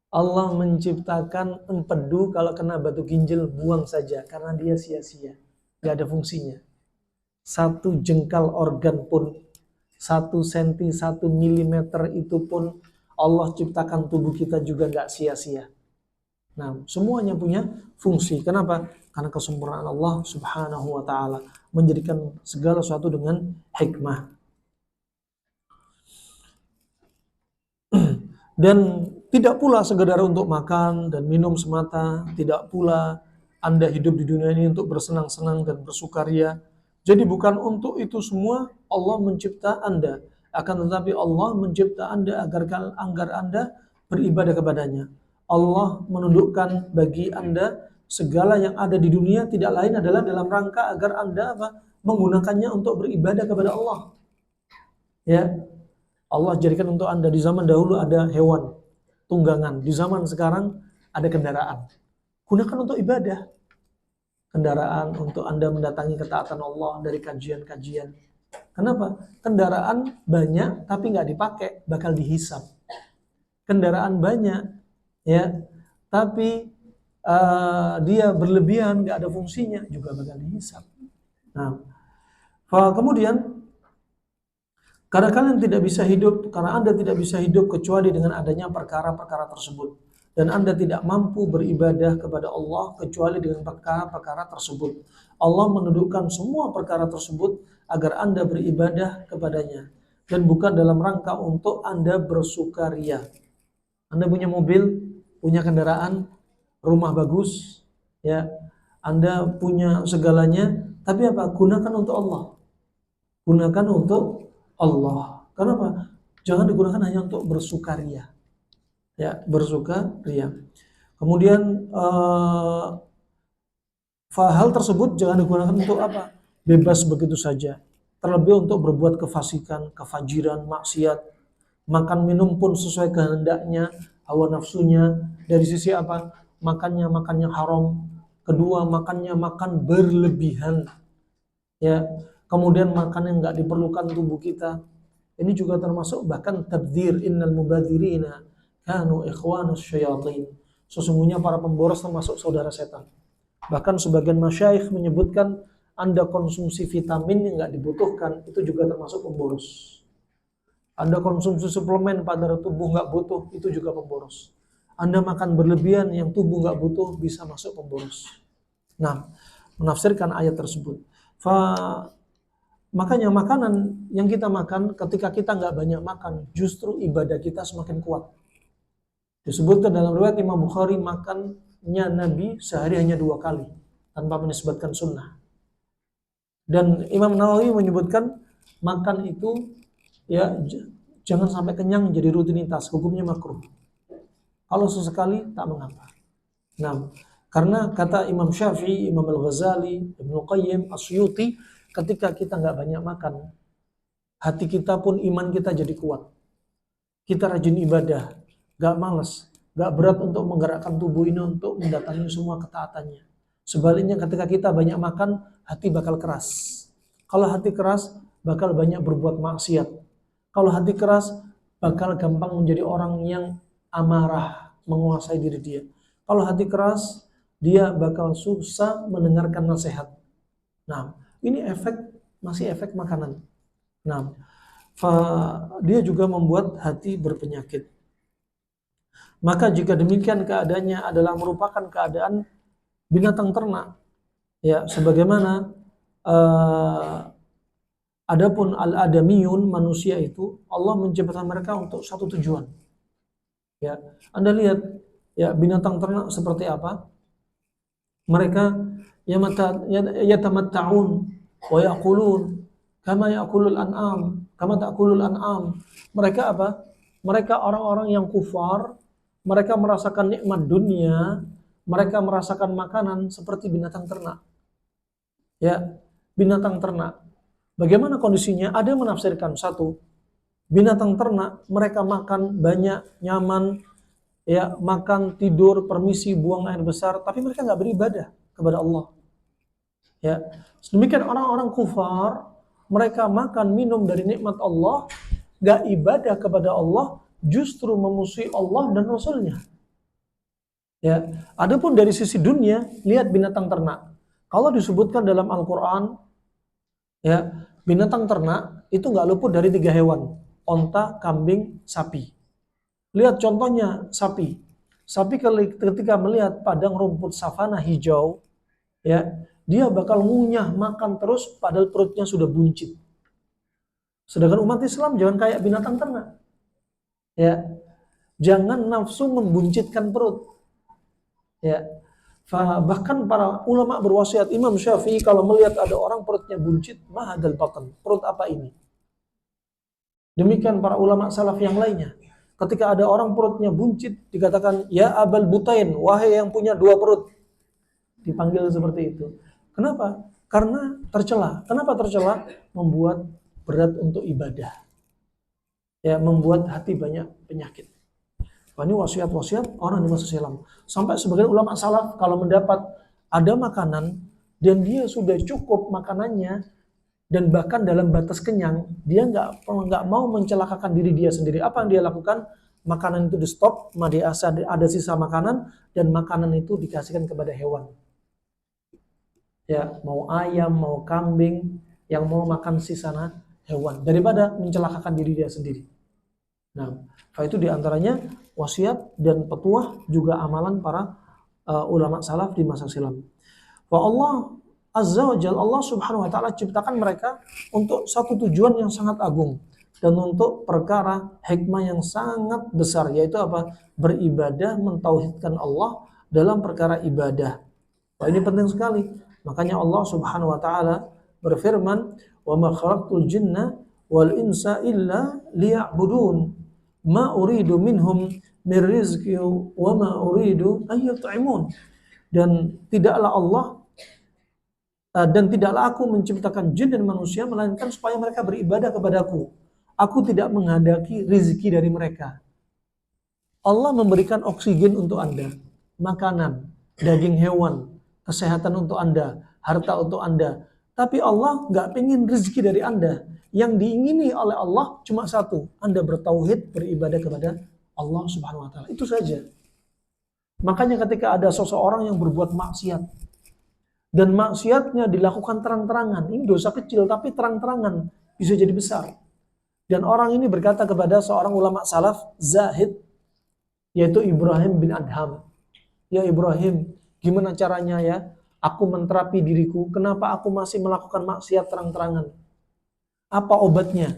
Allah menciptakan empedu, kalau kena batu ginjal buang saja karena dia sia-sia, gak ada fungsinya. 1 jengkal organ pun, 1 senti, 1 milimeter itu pun Allah ciptakan tubuh kita juga gak sia-sia. Nah, semuanya punya fungsi. Kenapa? Karena kesempurnaan Allah Subhanahu wa taala menjadikan segala sesuatu dengan hikmah. Dan tidak pula sekedar untuk makan dan minum semata, tidak pula Anda hidup di dunia ini untuk bersenang-senang dan bersukaria. Jadi bukan untuk itu semua Allah mencipta Anda, akan tetapi Allah mencipta Anda agar Anda beribadah kepadanya. Allah menundukkan bagi Anda segala yang ada di dunia tidak lain adalah dalam rangka agar Anda menggunakannya untuk beribadah kepada Allah. Ya, Allah jadikan untuk Anda di zaman dahulu ada hewan, tunggangan. Di zaman sekarang ada kendaraan. Gunakan untuk ibadah. Kendaraan untuk Anda mendatangi ketaatan Allah dari kajian-kajian. Kenapa? Kendaraan banyak tapi nggak dipakai, bakal dihisap. Kendaraan banyak, ya, tapi dia berlebihan, nggak ada fungsinya, juga bakal dihisap. Nah, kemudian karena kalian tidak bisa hidup, karena Anda tidak bisa hidup kecuali dengan adanya perkara-perkara tersebut. Dan Anda tidak mampu beribadah kepada Allah kecuali dengan perkara-perkara tersebut. Allah menundukkan semua perkara tersebut agar Anda beribadah kepadanya. Dan bukan dalam rangka untuk Anda bersukaria. Anda punya mobil, punya kendaraan, rumah bagus, ya, Anda punya segalanya, tapi apa? Gunakan untuk Allah. Gunakan untuk Allah. Kenapa? Jangan digunakan hanya untuk bersukaria. Ya, bersukaria. Kemudian hal tersebut jangan digunakan untuk apa? Bebas begitu saja. Terlebih untuk berbuat kefasikan, kefajiran, maksiat. Makan minum pun sesuai kehendaknya, hawa nafsunya. Dari sisi apa? Makannya haram. Kedua, makannya makan berlebihan. Ya, kemudian makan yang nggak diperlukan tubuh kita. Ini juga termasuk bahkan tabdzir, innal mubadzirina kanu ikhwanus syayatin. Sesungguhnya para pemboros termasuk saudara setan. Bahkan sebagian masyayikh menyebutkan Anda konsumsi vitamin yang nggak dibutuhkan itu juga termasuk pemboros. Anda konsumsi suplemen padahal tubuh nggak butuh itu juga pemboros. Anda makan berlebihan yang tubuh nggak butuh bisa masuk pemboros. Nah, menafsirkan ayat tersebut. Makanya makanan yang kita makan ketika kita nggak banyak makan justru ibadah kita semakin kuat. Disebutkan dalam riwayat Imam Bukhari makannya Nabi sehari hanya 2 kali tanpa menisbatkan sunnah. Dan Imam Nawawi menyebutkan makan itu ya jangan sampai kenyang jadi rutinitas, hukumnya makruh. Kalau sesekali tak mengapa. Nah, karena kata Imam Syafi'i, Imam Al-Ghazali, Ibnu Qayyim, As-Suyuti, ketika kita nggak banyak makan, hati kita pun iman kita jadi kuat. Kita rajin ibadah, nggak malas, nggak berat untuk menggerakkan tubuh ini untuk mendatangi semua ketaatannya. Sebaliknya ketika kita banyak makan, hati bakal keras. Kalau hati keras, bakal banyak berbuat maksiat. Kalau hati keras, bakal gampang menjadi orang yang amarah, menguasai diri dia. Kalau hati keras, dia bakal susah mendengarkan nasihat. Nah, ini masih efek makanan. Nah, dia juga membuat hati berpenyakit. Maka jika demikian keadaannya adalah merupakan keadaan binatang ternak, ya sebagaimana adapun al-adamiyun manusia itu Allah menciptakan mereka untuk satu tujuan. Ya, Anda lihat ya binatang ternak seperti apa? Mereka yatamatta'un wa yaqulun kama yaqulul an'am, kama ta'kulul an'am. Mereka apa? Mereka orang-orang yang kufar, mereka merasakan nikmat dunia, mereka merasakan makanan seperti binatang ternak. Ya, binatang ternak. Bagaimana kondisinya? Ada yang menafsirkan satu, binatang ternak mereka makan banyak, nyaman, ya makan, tidur, permisi, buang air besar, tapi mereka nggak beribadah kepada Allah. Ya, sedemikian orang-orang kufar, mereka makan minum dari nikmat Allah, nggak ibadah kepada Allah, justru memusuhi Allah dan Rasulnya. Ya, adapun dari sisi dunia, lihat binatang ternak. Kalau disebutkan dalam Al-Quran, ya binatang ternak itu nggak luput dari 3 hewan, onta, kambing, sapi. Lihat contohnya sapi. Sapi ketika melihat padang rumput savana hijau, ya, dia bakal ngunyah makan terus padahal perutnya sudah buncit. Sedangkan umat Islam jangan kayak binatang ternak. Ya, jangan nafsu membuncitkan perut. Ya. Bahkan para ulama berwasiat, Imam Syafi'i kalau melihat ada orang perutnya buncit, mahadal batan, perut apa ini? Demikian para ulama salaf yang lainnya. Ketika ada orang perutnya buncit, dikatakan, ya abal butain, wahai yang punya dua perut. Dipanggil seperti itu. Kenapa? Karena tercela. Kenapa tercela? Membuat berat untuk ibadah. Ya, membuat hati banyak penyakit. Wah, ini wasiat-wasiat orang di masa silam. Sampai sebagian ulama salaf kalau mendapat ada makanan dan dia sudah cukup makanannya, dan bahkan dalam batas kenyang, dia nggak mau mencelakakan diri dia sendiri. Apa yang dia lakukan? Makanan itu di stop, ada sisa makanan, dan makanan itu dikasihkan kepada hewan. Ya, mau ayam, mau kambing, yang mau makan sisa hewan, daripada mencelakakan diri dia sendiri. Nah, itu diantaranya wasiat dan petuah juga amalan para ulama salaf di masa silam. Allah Azza wa Jalla, Allah Subhanahu wa taala ciptakan mereka untuk satu tujuan yang sangat agung dan untuk perkara hikmah yang sangat besar, yaitu apa? Beribadah, mentauhidkan Allah dalam perkara ibadah. Wah, ini penting sekali. Makanya Allah Subhanahu wa taala berfirman, "Wa ma khalaqtul jinna wal insa illa liya'budun. Ma uridu minhum min rizqi wa ma uridu ay yut'imun." Dan tidaklah aku menciptakan jin dan manusia melainkan supaya mereka beribadah kepadaku. Aku tidak menghendaki rizki dari mereka. Allah memberikan oksigen untuk Anda, makanan, daging hewan, kesehatan untuk Anda, harta untuk Anda. Tapi Allah nggak pengen rizki dari Anda. Yang diingini oleh Allah cuma satu, Anda bertauhid, beribadah kepada Allah Subhanahu wa taala. Itu saja. Makanya ketika ada seseorang yang berbuat maksiat, dan maksiatnya dilakukan terang-terangan. Ini dosa kecil tapi terang-terangan bisa jadi besar. Dan orang ini berkata kepada seorang ulama salaf, Zahid, yaitu Ibrahim bin Adham. Ya Ibrahim, gimana caranya ya? Aku menterapi diriku, kenapa aku masih melakukan maksiat terang-terangan? Apa obatnya?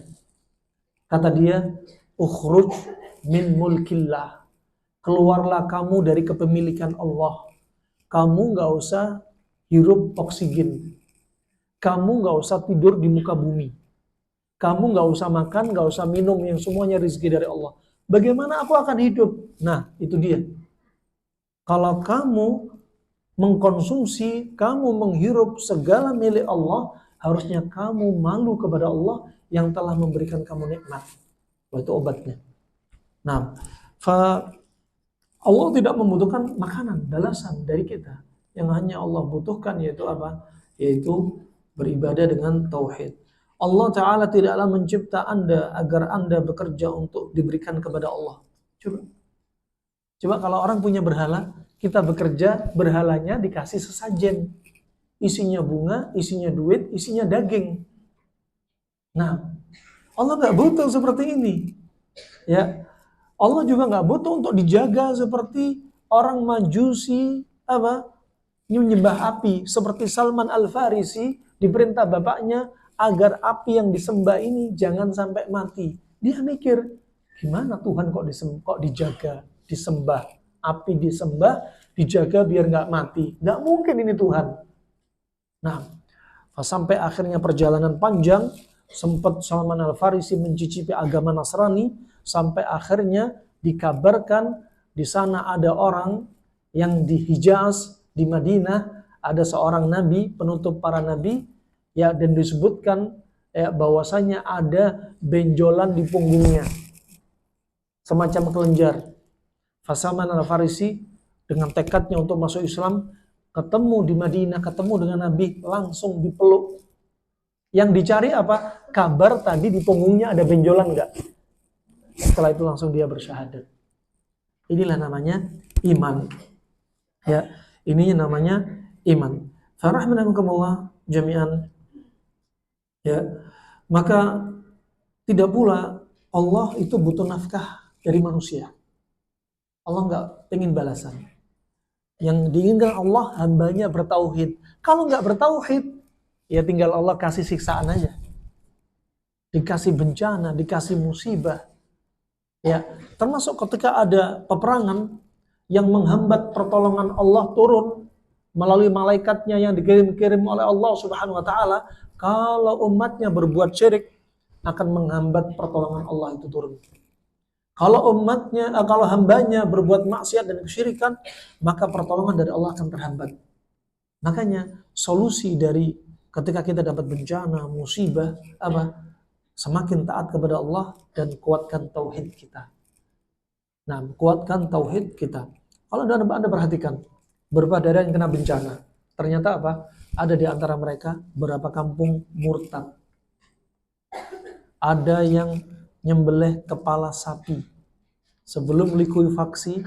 Kata dia, ukhruj min mulkillah. Keluarlah kamu dari kepemilikan Allah. Kamu gak usah hirup oksigen. Kamu gak usah tidur di muka bumi. Kamu gak usah makan, gak usah minum, yang semuanya rezeki dari Allah. Bagaimana aku akan hidup? Nah, itu dia. Kalau kamu mengkonsumsi, kamu menghirup segala milik Allah, harusnya kamu malu kepada Allah yang telah memberikan kamu nikmat. Wah, itu obatnya. Nah, Allah tidak membutuhkan makanan, balasan dari kita. Yang hanya Allah butuhkan yaitu apa? Yaitu beribadah dengan tauhid. Allah Ta'ala tidaklah mencipta Anda agar Anda bekerja untuk diberikan kepada Allah. Coba kalau orang punya berhala, kita bekerja, berhalanya dikasih sesajen. Isinya bunga, isinya duit, isinya daging. Nah, Allah nggak butuh seperti ini. Ya, Allah juga nggak butuh untuk dijaga seperti orang Majusi menyembah api, seperti Salman Al-Farisi diperintah bapaknya agar api yang disembah ini jangan sampai mati. Dia mikir, gimana Tuhan kok dijaga, disembah, api disembah, dijaga biar nggak mati. Nggak mungkin ini Tuhan. Nah, sampai akhirnya perjalanan panjang, sempat Salman Al-Farisi mencicipi agama Nasrani, sampai akhirnya dikabarkan di sana ada orang yang di Hijaz, di Madinah, ada seorang nabi, penutup para nabi, ya, dan disebutkan ya, bahwasanya ada benjolan di punggungnya, semacam kelenjar. Salman Al-Farisi dengan tekadnya untuk masuk Islam, ketemu di Madinah, ketemu dengan Nabi, langsung dipeluk. Yang dicari apa? Kabar tadi di punggungnya ada benjolan enggak? Setelah itu langsung dia bersyahadat. Inilah namanya iman. Ya, ini namanya iman. Farahmanakumullah jami'an. Ya. Maka tidak pula Allah itu butuh nafkah dari manusia. Allah nggak ingin balasan. Yang diinginkan Allah hambanya bertauhid. Kalau nggak bertauhid, ya tinggal Allah kasih siksaan aja. Dikasih bencana, dikasih musibah. Ya, termasuk ketika ada peperangan yang menghambat pertolongan Allah turun melalui malaikatnya yang dikirim-kirim oleh Allah Subhanahu wa taala, kalau umatnya berbuat syirik akan menghambat pertolongan Allah itu turun. Kalau hambanya berbuat maksiat dan kesyirikan, maka pertolongan dari Allah akan terhambat. Makanya solusi dari ketika kita dapat bencana, musibah, apa? Semakin taat kepada Allah dan kuatkan tauhid kita. Nah, kuatkan tauhid kita. Kalau Anda perhatikan, beberapa daerah yang kena bencana, ternyata apa? Ada di antara mereka beberapa kampung murtad. Ada yang nyembelih kepala sapi. Sebelum likuifaksi,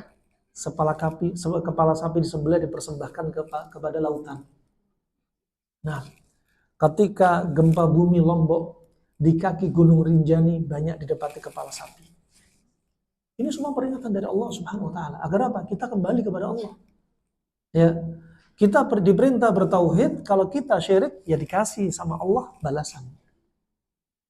kepala sapi disembelih dipersembahkan kepada lautan. Nah, ketika gempa bumi Lombok, di kaki Gunung Rinjani banyak didapati kepala sapi. Ini semua peringatan dari Allah Subhanahu wa taala. Agar apa? Kita kembali kepada Allah. Ya. Kita diperintah bertauhid, kalau kita syirik ya dikasih sama Allah balasan.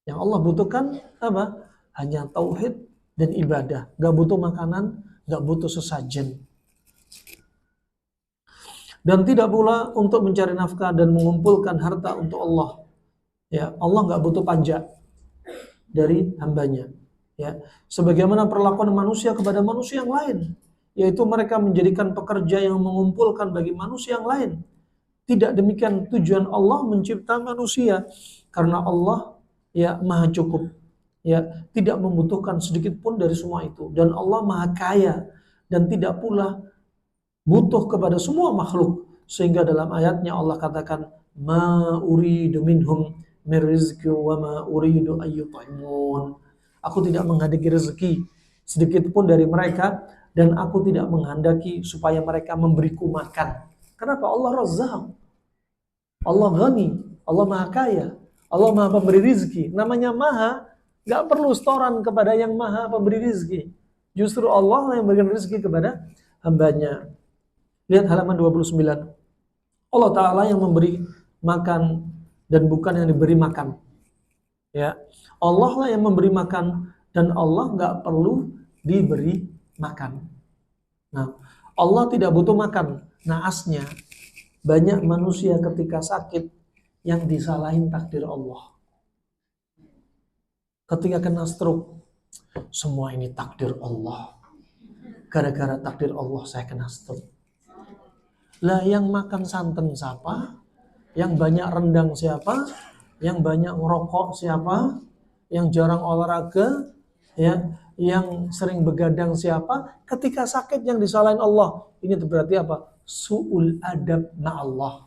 Yang Allah butuhkan apa? Hanya tauhid dan ibadah. Gak butuh makanan, gak butuh sesajen. Dan tidak pula untuk mencari nafkah dan mengumpulkan harta untuk Allah. Ya, Allah nggak butuh pajak dari hambanya. Ya, sebagaimana perlakuan manusia kepada manusia yang lain, yaitu mereka menjadikan pekerja yang mengumpulkan bagi manusia yang lain. Tidak demikian tujuan Allah mencipta manusia, karena Allah ya maha cukup, ya tidak membutuhkan sedikit pun dari semua itu, dan Allah maha kaya dan tidak pula butuh kepada semua makhluk, sehingga dalam ayatnya Allah katakan ma uridu minhum min rizqi wa ma uridu ayyut'imun. Aku tidak menghendaki rezeki sedikit pun dari mereka, dan aku tidak menghendaki supaya mereka memberiku makan. Kenapa? Allah Razzaq, Allah Ghani, Allah Maha Kaya, Allah Maha Pemberi rizki. Namanya Maha, gak perlu setoran kepada yang Maha Pemberi rizki. Justru Allah yang memberikan rizki kepada hambanya. Lihat halaman 29. Allah Ta'ala yang memberi makan dan bukan yang diberi makan. Ya, Allah lah yang memberi makan dan Allah nggak perlu diberi makan. Nah, Allah tidak butuh makan. Naasnya, banyak manusia ketika sakit yang disalahin takdir Allah. Ketika kena stroke, semua ini takdir Allah. Gara-gara takdir Allah saya kena stroke. Lah yang makan santan siapa? Yang banyak rendang siapa? Yang banyak ngerokok siapa? Yang jarang olahraga? Ya, yang sering begadang siapa? Ketika sakit yang disalahin Allah. Ini berarti apa? Su'ul adab ma'allah.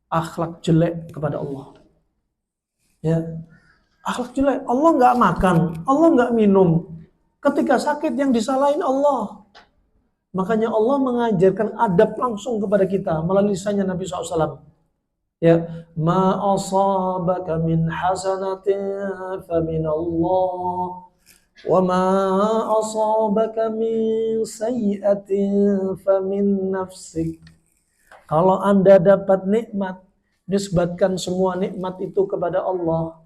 Akhlak jelek kepada Allah. Ya, akhlak jelek. Allah nggak makan, Allah nggak minum. Ketika sakit yang disalahin Allah. Makanya Allah mengajarkan adab langsung kepada kita melalui lisannya Nabi SAW. Ya, ma asabaka min hasanatin fa min Allah wa ma asabaka min sayyi'atin fa min nafsik. Kalau Anda dapat nikmat, nisbatkan semua nikmat itu kepada Allah,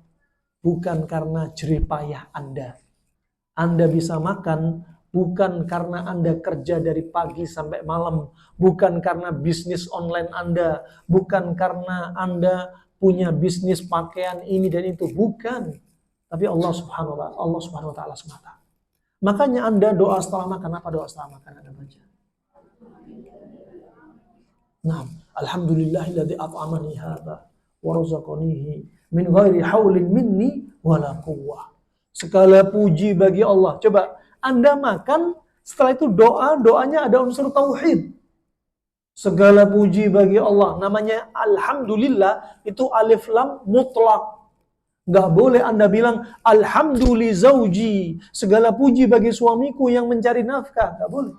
bukan karena jerih payah Anda. Anda bisa makan bukan karena Anda kerja dari pagi sampai malam, bukan karena bisnis online Anda, bukan karena Anda punya bisnis pakaian ini dan itu, bukan. Tapi Allah Subhanahu wa taala semata. Makanya Anda doa setelah makan, apa doa setelah makan Anda baca? Nah, alhamdulillahilladzi at'amani hadza wa razaqanihi min ghairi haulin minni wala quwwah. Segala puji bagi Allah. Coba Anda makan, setelah itu doanya ada unsur tauhid. Segala puji bagi Allah. Namanya alhamdulillah, itu alif lam mutlak. Gak boleh Anda bilang alhamdulillah zauji, segala puji bagi suamiku yang mencari nafkah. Gak boleh.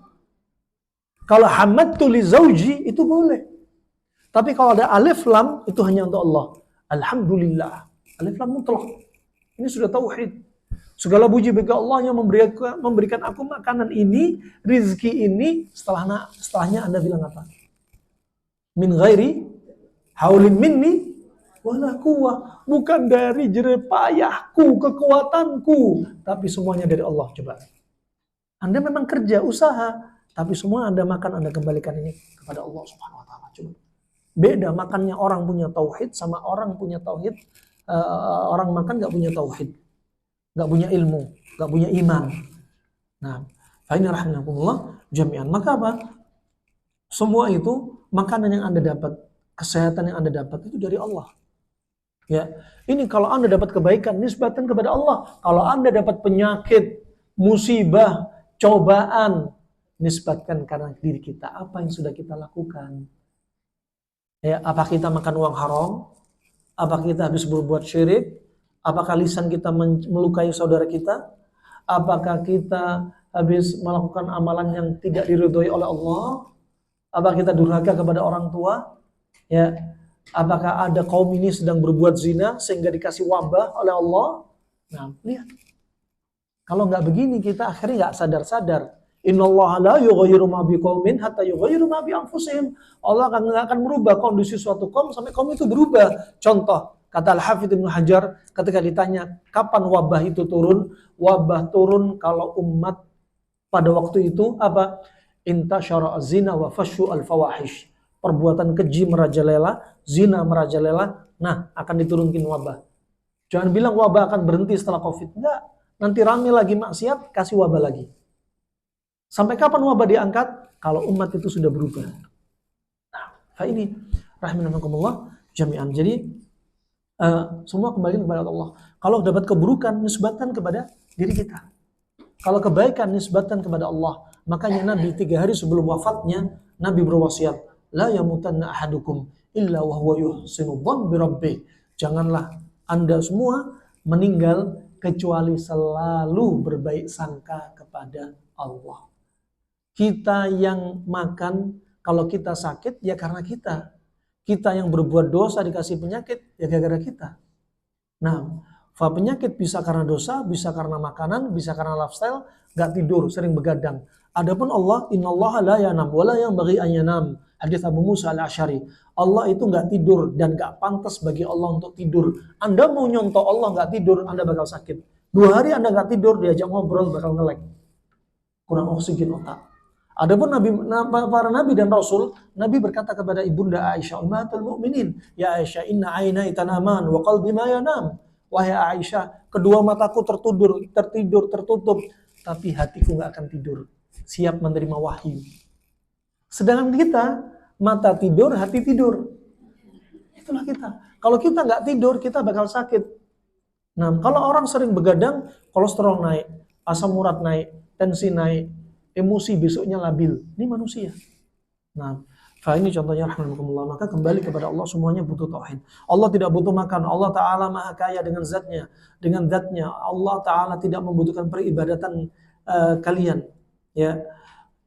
Kalau hamadtu li zauji itu boleh. Tapi kalau ada alif lam itu hanya untuk Allah. Alhamdulillah. Alif lam mutlak. Ini sudah tauhid. Segala puji bagi Allah yang memberikan aku makanan ini, rizki ini. Setelahnya Anda bilang apa? Min ghairi haulin minni wala quwwah. Bukan dari jerepayahku, kekuatanku, tapi semuanya dari Allah. Coba. Anda memang kerja, usaha, tapi semua Anda makan, Anda kembalikan ini kepada Allah Subhanahu wa taala. Coba. Beda makannya orang punya tauhid sama orang punya tauhid, orang makan nggak punya tauhid, nggak punya ilmu, nggak punya iman. Nah, fa inna rahimakumullah jami'an. Maka apa? Semua itu makanan yang Anda dapat, kesehatan yang Anda dapat itu dari Allah. Ya, ini kalau Anda dapat kebaikan nisbatan kepada Allah. Kalau Anda dapat penyakit, musibah, cobaan, nisbatkan karena diri kita. Apa yang sudah kita lakukan? Ya, apa kita makan uang haram? Apa kita habis berbuat syirik? Apakah lisan kita melukai saudara kita? Apakah kita habis melakukan amalan yang tidak diridhoi oleh Allah? Apakah kita durhaka kepada orang tua? Ya, apakah ada kaum ini sedang berbuat zina sehingga dikasih wabah oleh Allah? Nah, lihat. Kalau nggak begini kita akhirnya nggak sadar-sadar. Innallaha la yughayyiru ma biqaumin hatta yughayyiru ma bi anfusihim. Allah akan merubah kondisi suatu kaum sampai kaum itu berubah. Contoh, kata Al-Hafidz Ibnu Hajar ketika ditanya kapan wabah itu turun? Wabah turun kalau umat pada waktu itu apa? Intasyara zina wa fashu al-fawahish. Perbuatan keji merajalela, zina merajalela, nah akan diturunkan wabah. Jangan bilang wabah akan berhenti setelah Covid. Enggak. Nanti rame lagi maksiat, kasih wabah lagi. Sampai kapan wabah diangkat? Kalau umat itu sudah berubah. Nah, ini rahimakumullah jami'an. Jadi semua kembali kepada Allah. Kalau dapat keburukan nisbatan kepada diri kita. Kalau kebaikan nisbatan kepada Allah. Makanya Nabi 3 hari sebelum wafatnya Nabi berwasiat, la yamutanna ahadukum illa wa huwa yuhsinu dhann bi rabbih. Janganlah Anda semua meninggal kecuali selalu berbaik sangka kepada Allah. Kita yang makan, kalau kita sakit ya karena kita. Kita yang berbuat dosa dikasih penyakit ya gara-gara kita. Nah, penyakit bisa karena dosa, bisa karena makanan, bisa karena lifestyle, gak tidur, sering begadang. Adapun Allah, innallaha la yanam wa la yanbaghi an yanam. Hadits Abu Musa Al-Asy'ari. Allah itu gak tidur dan gak pantas bagi Allah untuk tidur. Anda mau nyontoh Allah gak tidur, Anda bakal sakit. 2 hari Anda gak tidur, diajak ngobrol bakal ngelek. Kurang oksigen otak. Adapun para nabi dan rasul, Nabi berkata kepada ibunda Aisyah, ummatul mukminin, ya Aisyah, inna aynai tanaman wa qalbi ma yanam. Wahai Aisyah, kedua mataku tertutup, tapi hatiku nggak akan tidur, siap menerima wahyu. Sedangkan kita, mata tidur, hati tidur. Itulah kita. Kalau kita nggak tidur, kita bakal sakit. Nah, kalau orang sering begadang, kolesterol naik, asam urat naik, tensi naik, emosi besoknya labil. Ini manusia. Nah, ini contohnya rahmatullah. Maka kembali kepada Allah, semuanya butuh tauhid. Allah tidak butuh makan. Allah Ta'ala maha kaya dengan zatnya. Dengan zatnya Allah Ta'ala tidak membutuhkan peribadatan kalian. Ya,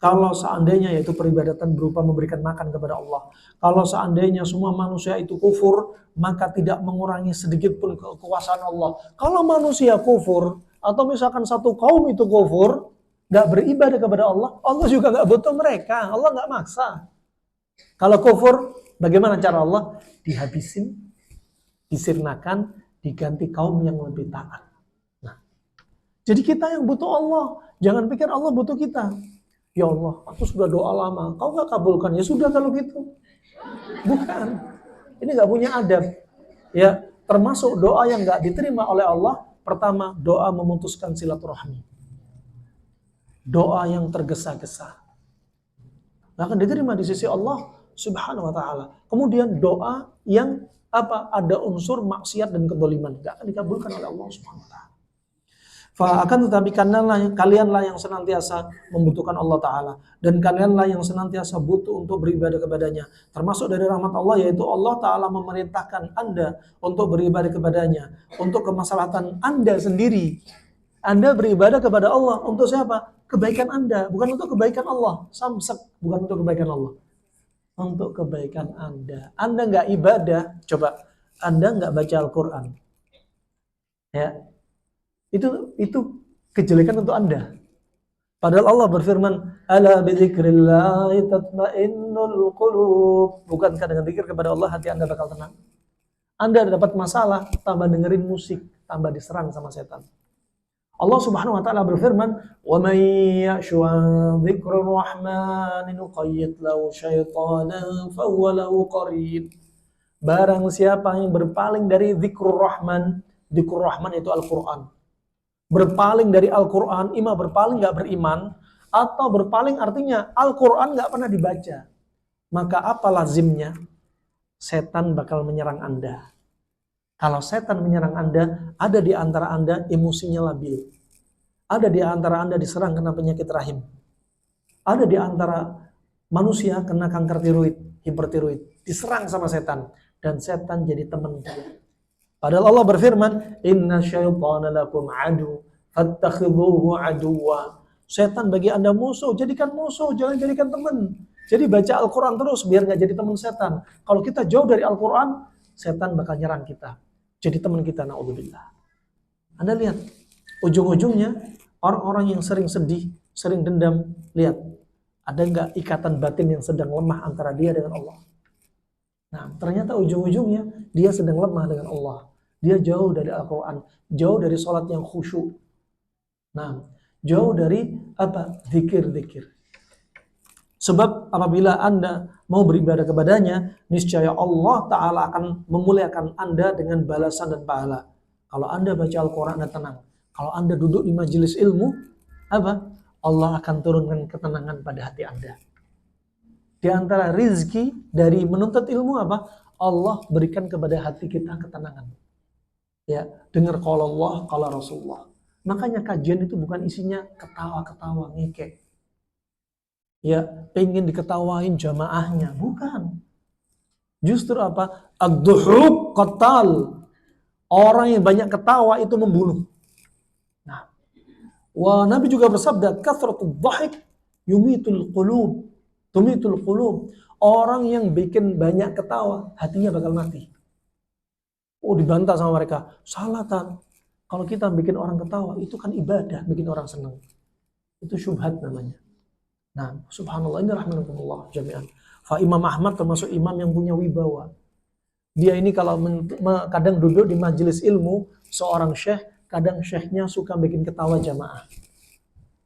kalau seandainya yaitu peribadatan berupa memberikan makan kepada Allah. Kalau seandainya semua manusia itu kufur, maka tidak mengurangi sedikit pun kekuasaan Allah. Kalau manusia kufur, atau misalkan satu kaum itu kufur, gak beribadah kepada Allah, Allah juga gak butuh mereka. Allah gak maksa. Kalau kufur, bagaimana cara Allah? Dihabisin, disirnakan, diganti kaum yang lebih taat. Nah, jadi kita yang butuh Allah. Jangan pikir Allah butuh kita. Ya Allah, aku sudah doa lama, kau gak kabulkan. Ya sudah kalau gitu. Bukan. Ini gak punya adab. Ya, termasuk doa yang gak diterima oleh Allah. Pertama, doa memutuskan silaturahmi. Doa yang tergesa-gesa. Gak akan diterima di sisi Allah Subhanahu wa ta'ala. Kemudian doa yang ada unsur maksiat dan kedoliman. Gak akan dikabulkan oleh Allah Subhanahu wa ta'ala. Akan tetapi kalianlah yang senantiasa membutuhkan Allah Ta'ala. Dan kalianlah yang senantiasa butuh untuk beribadah kepadanya. Termasuk dari rahmat Allah, yaitu Allah Ta'ala memerintahkan Anda untuk beribadah kepadanya. Untuk kemaslahatan Anda sendiri. Anda beribadah kepada Allah untuk siapa? Kebaikan Anda, bukan untuk kebaikan Allah. Samsek, bukan untuk kebaikan Allah. Untuk kebaikan Anda. Anda nggak ibadah, coba. Anda nggak baca Al-Quran. Ya. Itu kejelekan untuk Anda. Padahal Allah berfirman, "Ala bidzikrillahi tatma'innul qulub." Bukankah dengan zikir kepada Allah hati Anda bakal tenang? Anda dapat masalah, tambah dengerin musik, tambah diserang sama setan. Allah Subhanahu wa taala berfirman, "Wa may ya'shu 'an dzikrir rahman nuqayyid lahu syaitanan fa huwa lahu qarin." Barang siapa yang berpaling dari zikrul rahman itu Al-Qur'an. Berpaling dari Al-Quran, imam berpaling gak beriman, atau berpaling artinya Al-Quran gak pernah dibaca. Maka apa lazimnya? Setan bakal menyerang Anda. Kalau setan menyerang Anda, ada di antara Anda emosinya labil. Ada di antara Anda diserang kena penyakit rahim. Ada di antara manusia kena kanker tiroid, hipertiroid. Diserang sama setan. Dan setan jadi teman dia. Padahal Allah berfirman, "Inna syaitana lakum adu, fattakhidhuhu aduwa." Setan bagi Anda musuh, jadikan musuh, jangan jadikan teman. Jadi baca Al-Quran terus, biar nggak jadi teman setan. Kalau kita jauh dari Al-Quran, setan bakal nyerang kita. Jadi teman kita, na'udzubillah. Anda lihat, ujung-ujungnya, orang-orang yang sering sedih, sering dendam, lihat, ada nggak ikatan batin yang sedang lemah antara dia dengan Allah? Nah, ternyata ujung-ujungnya dia sedang lemah dengan Allah. Dia jauh dari Al-Quran, jauh dari sholat yang khusyuk. Nah, jauh dari apa? Zikir-zikir. Sebab apabila Anda mau beribadah kepadanya, niscaya Allah Ta'ala akan memuliakan Anda dengan balasan dan pahala. Kalau Anda baca Al-Quran, Anda tenang. Kalau Anda duduk di majelis ilmu, apa? Allah akan turunkan ketenangan pada hati Anda. Di antara rizki dari menuntut ilmu apa? Allah berikan kepada hati kita ketenangan. Ya, dengar qala Allah, qala Rasulullah. Makanya kajian itu bukan isinya ketawa-ketawa, ngekek. Ya, pengen diketawain jamaahnya, bukan. Justru apa? Ad-duhuk qatal. Orang yang banyak ketawa itu membunuh. Nah, Nabi juga bersabda, kathratud dhahik yumitul qulub. Tumitul qulub. Orang yang bikin banyak ketawa, hatinya bakal mati. Oh, dibantah sama mereka. Salah, Tan. Kalau kita bikin orang ketawa, itu kan ibadah, bikin orang senang. Itu syubhat namanya. Nah, subhanallah, ini rahmatullah jami'an. Fa Imam Ahmad termasuk imam yang punya wibawa. Dia ini kalau kadang duduk di majelis ilmu, seorang syekh, kadang syekhnya suka bikin ketawa jamaah.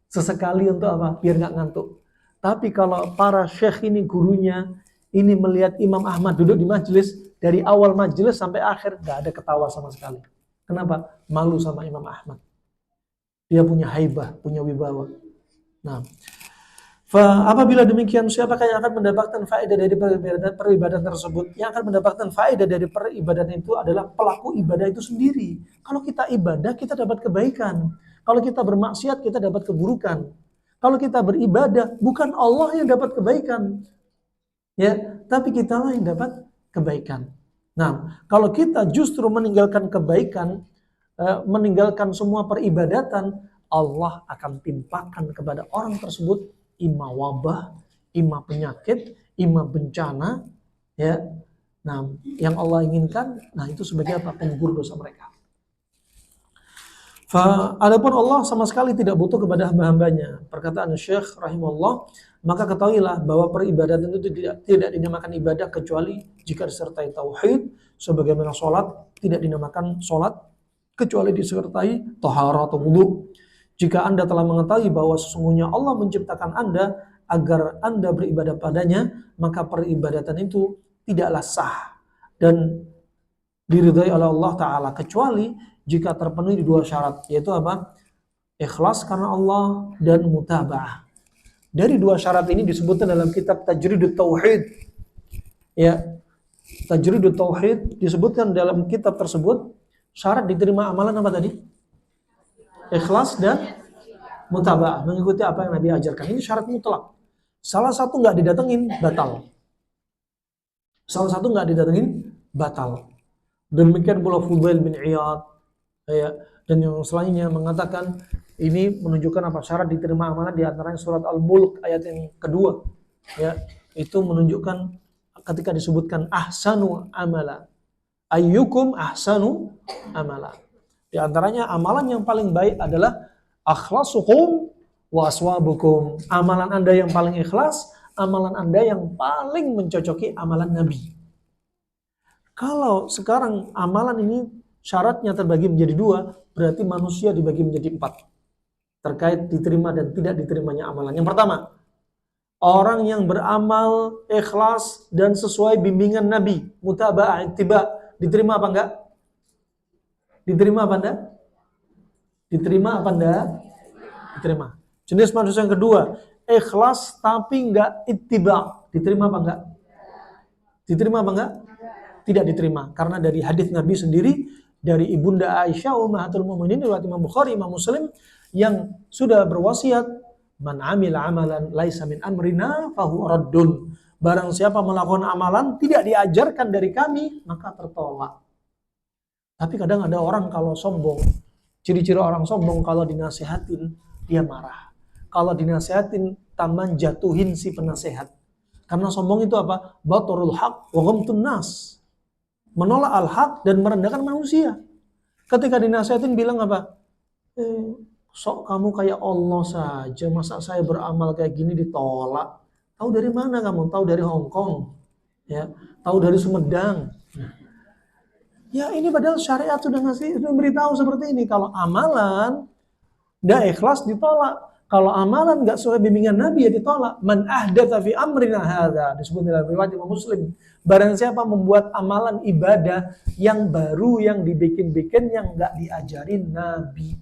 Sesekali untuk apa? Biar nggak ngantuk. Tapi kalau para syekh ini gurunya, ini melihat Imam Ahmad duduk di majelis, dari awal majelis sampai akhir, nggak ada ketawa sama sekali. Kenapa? Malu sama Imam Ahmad. Dia punya haibah, punya wibawa. Nah, apabila demikian, siapakah yang akan mendapatkan faedah dari peribadatan tersebut? Yang akan mendapatkan faedah dari peribadatan itu adalah pelaku ibadah itu sendiri. Kalau kita ibadah, kita dapat kebaikan. Kalau kita bermaksiat, kita dapat keburukan. Kalau kita beribadah, bukan Allah yang dapat kebaikan, ya, tapi kita lah yang dapat kebaikan. Nah, kalau kita justru meninggalkan kebaikan, meninggalkan semua peribadatan, Allah akan timpakan kepada orang tersebut imma wabah, imma penyakit, imma bencana, ya. Nah, yang Allah inginkan, nah itu sebagai apa? Penggugur dosa mereka. Adapun Allah sama sekali tidak butuh kepada hamba-hambanya. Perkataan Syekh rahimahullah, maka ketahuilah bahwa peribadatan itu tidak dinamakan ibadah kecuali jika disertai tauhid, sebagaimana sholat tidak dinamakan sholat kecuali disertai taharah atau wudu. Jika Anda telah mengetahui bahwa sesungguhnya Allah menciptakan Anda agar Anda beribadah padanya, maka peribadatan itu tidaklah sah dan diridhai oleh Allah Ta'ala kecuali jika terpenuhi di dua syarat, yaitu apa? Ikhlas karena Allah dan mutaba'ah. Dari dua syarat ini disebutkan dalam kitab Tajridut Tauhid. Ya, Tajridut Tauhid disebutkan dalam kitab tersebut, syarat diterima amalan apa tadi? Ikhlas dan mutaba'ah, mengikuti apa yang Nabi ajarkan. Ini syarat mutlak. Salah satu nggak didatengin, batal. Salah satu nggak didatengin, batal. Demikian pula Fudail bin Iyad, ya, dan yang selainnya mengatakan ini menunjukkan apa? Syarat diterima amalan di antaranya surat Al-Mulk ayat yang kedua, ya, itu menunjukkan ketika disebutkan ahsanu amala, ayyukum ahsanu amala. Di antaranya amalan yang paling baik adalah akhlasukum wa aswabukum. Amalan Anda yang paling ikhlas, amalan Anda yang paling mencocoki amalan Nabi. Kalau sekarang amalan ini syaratnya terbagi menjadi dua, berarti manusia dibagi menjadi 4. Terkait diterima dan tidak diterimanya amalan. Yang pertama, orang yang beramal ikhlas dan sesuai bimbingan Nabi, mutaba'ah, ittiba, diterima apa enggak? Diterima apa enggak? Diterima apa enggak? Diterima. Jenis manusia yang kedua, ikhlas tapi enggak ittiba, diterima apa enggak? Diterima apa enggak? Tidak diterima. Karena dari hadis Nabi sendiri, dari Ibunda Aisyah ummahatul mukminin riwayat Imam Bukhari, Imam Muslim, yang sudah berwasiat, man amila amalan laisa min amrina fahu raddun. Barang siapa melakukan amalan tidak diajarkan dari kami, maka tertolak. Tapi kadang ada orang kalau sombong, ciri-ciri orang sombong kalau dinasihatin, dia marah. Kalau dinasihatin, taman jatuhin si penasehat. Karena sombong itu apa? Batarul haq wa ghamtun nas. Menolak al-haq dan merendahkan manusia. Ketika dinasihatin bilang apa? Sok kamu kayak Allah saja, masa saya beramal kayak gini ditolak? Tahu dari mana kamu? Tahu dari Hong Kong? Ya, tahu dari Sumedang? Ya ini padahal syariat sudah beritahu seperti ini. Kalau amalan nggak ikhlas ditolak. Kalau amalan nggak sesuai bimbingan Nabi ya ditolak. Man ahdatsa fi amrina hadza, disebut dalam riwayat Imam Muslim. Barang siapa membuat amalan ibadah yang baru, yang dibikin-bikin, yang nggak diajarin Nabi.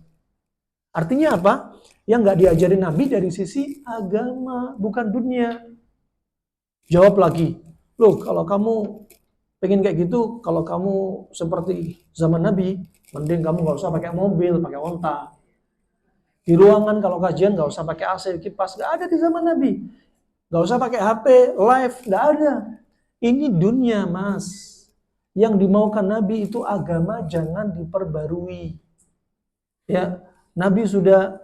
Artinya apa? Yang nggak diajarin Nabi dari sisi agama, bukan dunia. Jawab lagi, loh kalau kamu pengen kayak gitu, kalau kamu seperti zaman Nabi, mending kamu nggak usah pakai mobil, pakai onta. Di ruangan kalau kajian nggak usah pakai AC, kipas, nggak ada di zaman Nabi. Nggak usah pakai HP, live, nggak ada. Ini dunia mas. Yang dimaukan Nabi itu agama, jangan diperbarui. Ya, Nabi sudah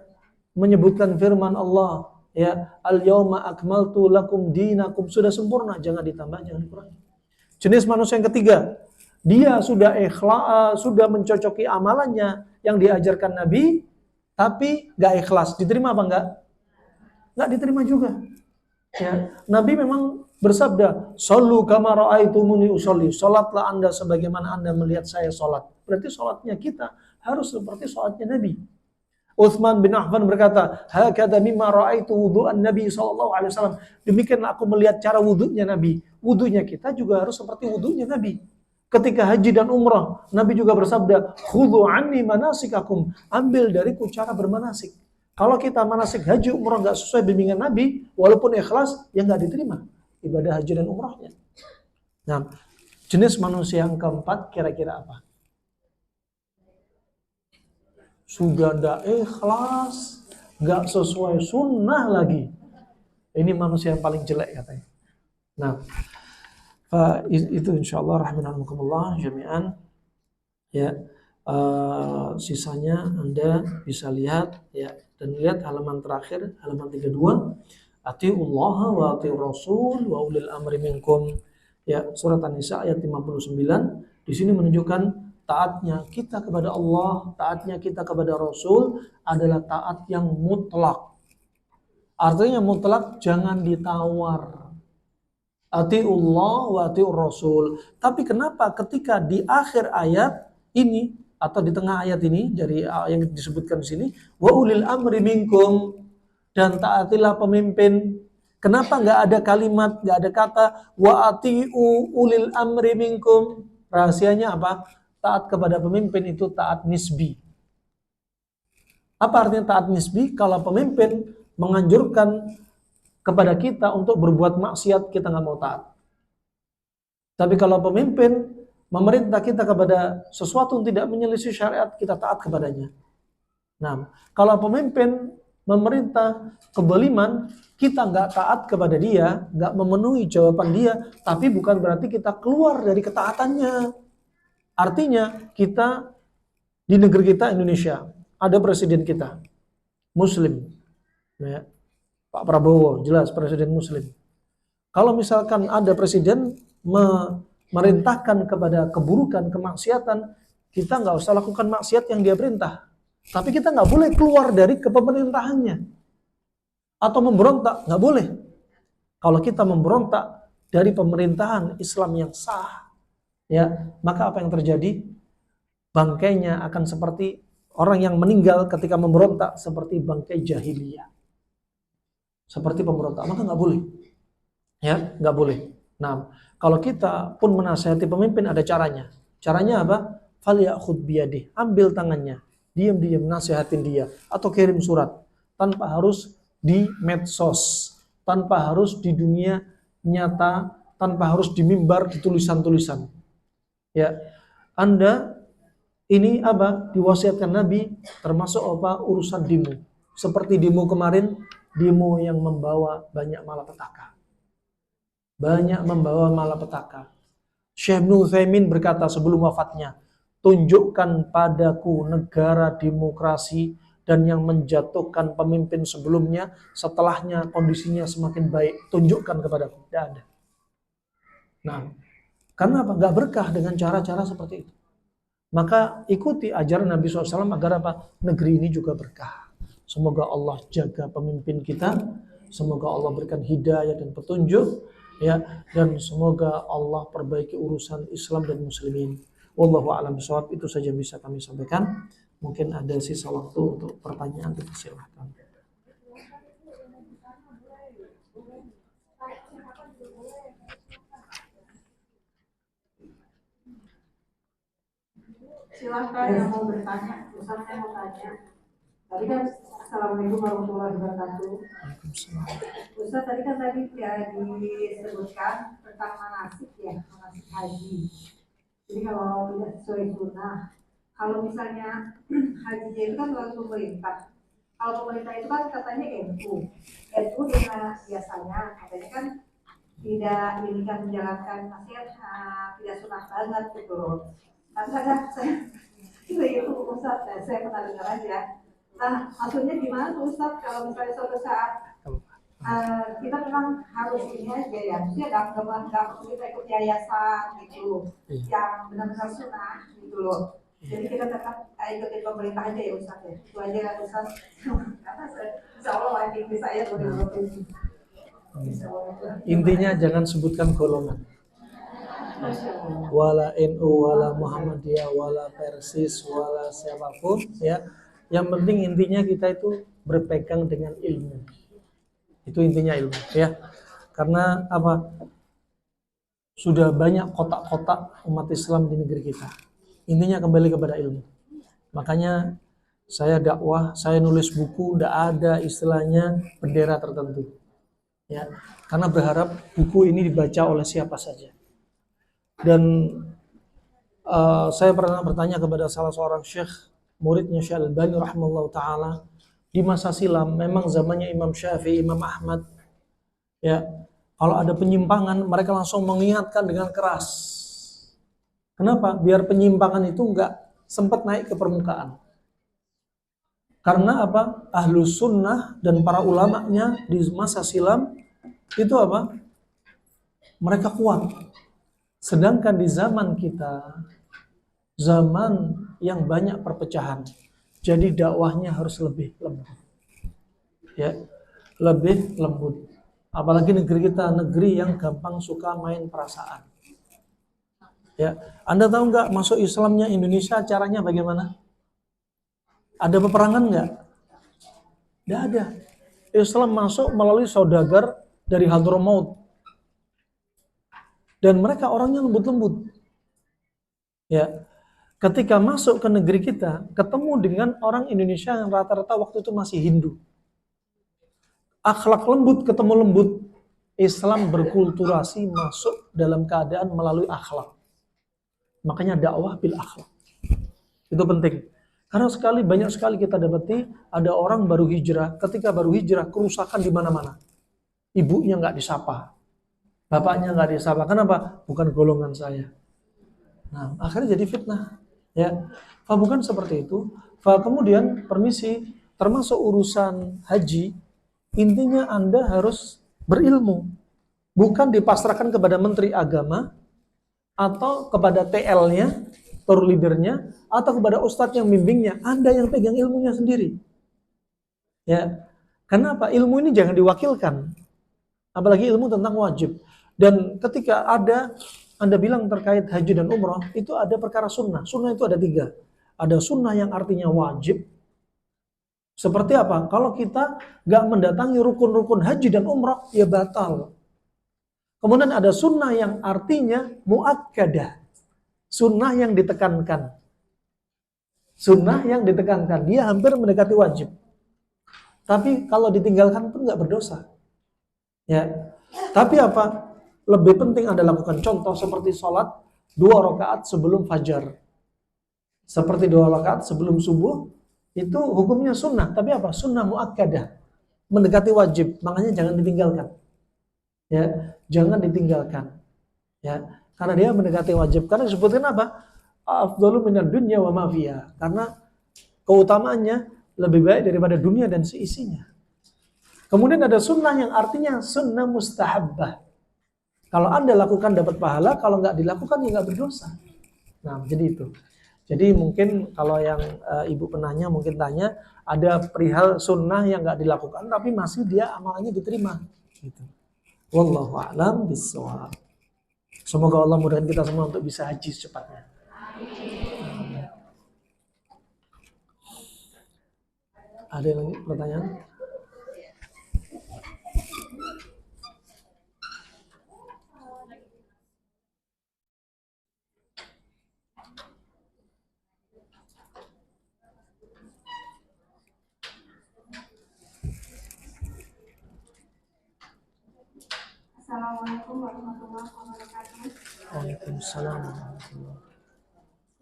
menyebutkan firman Allah, ya, al-yauma akmaltu lakum dinakum, sudah sempurna, jangan ditambah, jangan dikurangi. Jenis manusia yang ketiga, dia sudah ikhlas, sudah mencocoki amalannya yang diajarkan Nabi, tapi nggak ikhlas. Diterima apa enggak? Nggak diterima juga. Ya, Nabi memang bersabda, "Shallu kama ra'aitumuni usolli." Salatlah Anda sebagaimana Anda melihat saya salat. Berarti salatnya kita harus seperti salatnya Nabi. Utsman bin Affan berkata, "Hakadha mimma ra'aitu wudu'an Nabi sallallahu alaihi wasallam." Demikianlah aku melihat cara wudunya Nabi. Wudunya kita juga harus seperti wudunya Nabi. Ketika haji dan umrah, Nabi juga bersabda, "Khudhu anni manasikakum." Ambil dariku cara bermanasik. Kalau kita manasik haji umrah enggak sesuai bimbingan Nabi, walaupun ikhlas, ya enggak diterima ibadah haji dan umrahnya. Nah, jenis manusia yang keempat kira-kira apa? Sudah tidak ikhlas, nggak sesuai sunnah lagi. Ini manusia yang paling jelek katanya. Nah, itu insyaallah rahimakumullah jami'an. Ya, sisanya Anda bisa lihat ya, dan lihat halaman terakhir, halaman 32. Atiullaha wa atiur rasul wa ulil amri minkum. Ya, surat An-Nisa ayat 59. Di sini menunjukkan taatnya kita kepada Allah, taatnya kita kepada Rasul adalah taat yang mutlak. Artinya mutlak jangan ditawar. Atiullah wa atiur Rasul. Tapi kenapa ketika di akhir ayat ini atau di tengah ayat ini dari yang disebutkan di sini, wa ulil amri minkum, dan taatilah pemimpin. Kenapa nggak ada kalimat, nggak ada kata wa atiu ulil amri minkum? Rahasianya apa? Taat kepada pemimpin itu taat nisbi. Apa artinya taat nisbi? Kalau pemimpin menganjurkan kepada kita untuk berbuat maksiat, kita nggak mau taat. Tapi kalau pemimpin memerintah kita kepada sesuatu yang tidak menyelisih syariat, kita taat kepadanya. Nah, kalau pemimpin memerintah kedzaliman, kita nggak taat kepada dia, nggak memenuhi jawaban dia, tapi bukan berarti kita keluar dari ketaatannya. Artinya kita di negeri kita Indonesia ada presiden kita Muslim, ya, Pak Prabowo jelas presiden Muslim. Kalau misalkan ada presiden memerintahkan kepada keburukan, kemaksiatan, kita nggak usah lakukan maksiat yang dia perintah. Tapi kita nggak boleh keluar dari kepemerintahannya. Atau memberontak, nggak boleh. Kalau kita memberontak dari pemerintahan Islam yang sah, ya, maka apa yang terjadi? Bangkainya akan seperti orang yang meninggal ketika memberontak, seperti bangkai jahiliyah. Seperti pemberontak, maka nggak boleh. Ya, nggak boleh. Nah, kalau kita pun menasihati pemimpin ada caranya. Caranya apa? Falyakhud biyadih, ambil tangannya, diam-diam nasihatin dia, atau kirim surat, tanpa harus di medsos, tanpa harus di dunia nyata, tanpa harus di mimbar, di tulisan-tulisan. Ya, Anda ini apa? Diwasiatkan Nabi, termasuk apa? Urusan demo. Seperti demo kemarin, demo yang membawa banyak malapetaka. Banyak membawa malapetaka. Syekh Ibnu Utsaimin berkata sebelum wafatnya, tunjukkan padaku negara demokrasi dan yang menjatuhkan pemimpin sebelumnya, setelahnya kondisinya semakin baik. Tunjukkan kepadaku. Tidak ada. Nah, karena apa? Gak berkah dengan cara-cara seperti itu. Maka ikuti ajaran Nabi SAW agar apa? Negeri ini juga berkah. Semoga Allah jaga pemimpin kita. Semoga Allah berikan hidayah dan petunjuk. Ya, dan semoga Allah perbaiki urusan Islam dan Muslimin. Wallahu a'lam bishawab. Itu saja bisa kami sampaikan. Mungkin ada sisa waktu untuk pertanyaan, silahkan. Silahkan yang mau bertanya. Ustaz, saya mau tanya. Tadi kan Assalamualaikum warahmatullahi wabarakatuh. Ustaz, tadi ya, disebutkan tentang manasik ya, manasik haji. Jadi kalau tidak sesuai sunnah, kalau misalnya hajinya itu kan melalui pemerintah. Kalau pemerintah itu kan katanya NU dengan biasanya katanya kan tidak ini kan menjalankan nasihat, tidak sunnah banget gitu loh. Tapi kadang itu Ustaz, saya pernah dengar aja. Nah, maksudnya gimana tuh Ustaz kalau misalnya suatu saat kita memang harus ini aja ya, maksudnya nggak kita ikut yayasan gitu, yang benar-benar sunnah gitu loh. Jadi kita tetap ikutin pemerintah aja ya Ustaz ya. Itu aja kan Ustaz. Karena insya Allah ini saya 2020. Intinya jangan sebutkan golongan. Wala NU, wala Muhammadiyah, wala Persis, wala siapapun ya. Yang penting intinya kita itu berpegang dengan ilmu. Itu intinya ilmu ya. Karena apa? Sudah banyak kotak-kotak umat Islam di negeri kita. Intinya kembali kepada ilmu. Makanya saya dakwah, saya nulis buku, tidak ada istilahnya bendera tertentu. Ya, karena berharap buku ini dibaca oleh siapa saja. Dan saya pernah bertanya kepada salah seorang syekh, muridnya Syekh Al-Albani rahimahullah ta'ala, di masa silam, memang zamannya Imam Syafi'i, Imam Ahmad, ya, kalau ada penyimpangan, mereka langsung mengingatkan dengan keras. Kenapa? Biar penyimpangan itu enggak sempat naik ke permukaan. Karena apa? Ahlus sunnah dan para ulamanya di masa silam, itu apa? Mereka kuat. Sedangkan di zaman kita, zaman yang banyak perpecahan, jadi dakwahnya harus lebih lembut. Ya, lebih lembut. Apalagi negeri kita, negeri yang gampang suka main perasaan. Ya, Anda tahu nggak masuk Islamnya Indonesia caranya bagaimana? Ada peperangan nggak? Nggak ada. Islam masuk melalui saudagar dari Hadramaut. Dan mereka orangnya lembut-lembut. Ya, ketika masuk ke negeri kita, ketemu dengan orang Indonesia yang rata-rata waktu itu masih Hindu. Akhlak lembut ketemu lembut. Islam berkulturasi masuk dalam keadaan melalui akhlak. Makanya dakwah bil akhlak. Itu penting. Karena banyak sekali kita dapati ada orang baru hijrah. Ketika baru hijrah, kerusakan di mana-mana. Ibunya nggak disapa, bapaknya nggak disapa. Kenapa? Bukan golongan saya. Nah, akhirnya jadi fitnah. Ya, bukan seperti itu. Kemudian permisi, termasuk urusan haji, intinya Anda harus berilmu, bukan dipasrahkan kepada menteri agama atau kepada TL-nya tour leadernya atau kepada ustadz yang bimbingnya, Anda yang pegang ilmunya sendiri. Ya, kenapa? Ilmu ini jangan diwakilkan, apalagi ilmu tentang wajib. Dan ketika Anda bilang terkait haji dan umrah, itu ada perkara sunnah. Sunnah itu ada 3. Ada sunnah yang artinya wajib. Seperti apa? Kalau kita gak mendatangi rukun-rukun haji dan umrah, ya batal. Kemudian ada sunnah yang artinya muakkadah. Sunnah yang ditekankan. Sunnah yang ditekankan. Dia hampir mendekati wajib. Tapi kalau ditinggalkan pun gak berdosa. Ya. Tapi apa? Lebih penting Anda lakukan. Contoh seperti sholat 2 rakaat sebelum fajar. Seperti 2 rakaat sebelum subuh. Itu hukumnya sunnah. Tapi apa? Sunnah muakkadah. Mendekati wajib. Makanya jangan ditinggalkan. Ya, jangan ditinggalkan. Ya, karena dia mendekati wajib. Karena disebutkan apa? Afdalu minad dunya wa ma fiha. Karena keutamaannya lebih baik daripada dunia dan seisinya. Kemudian ada sunnah yang artinya sunnah mustahabbah. Kalau Anda lakukan dapat pahala, kalau nggak dilakukan ya nggak berdosa. Nah, jadi itu. Jadi mungkin kalau yang ibu penanya mungkin tanya, ada perihal sunnah yang nggak dilakukan tapi masih dia amalannya diterima. Gitu. Wallahu a'lam bishawab. Semoga Allah mudahkan kita semua untuk bisa haji secepatnya. Ada yang lagi pertanyaan? Assalamualaikum warahmatullahi wabarakatuh. Waalaikumsalam warahmatullahi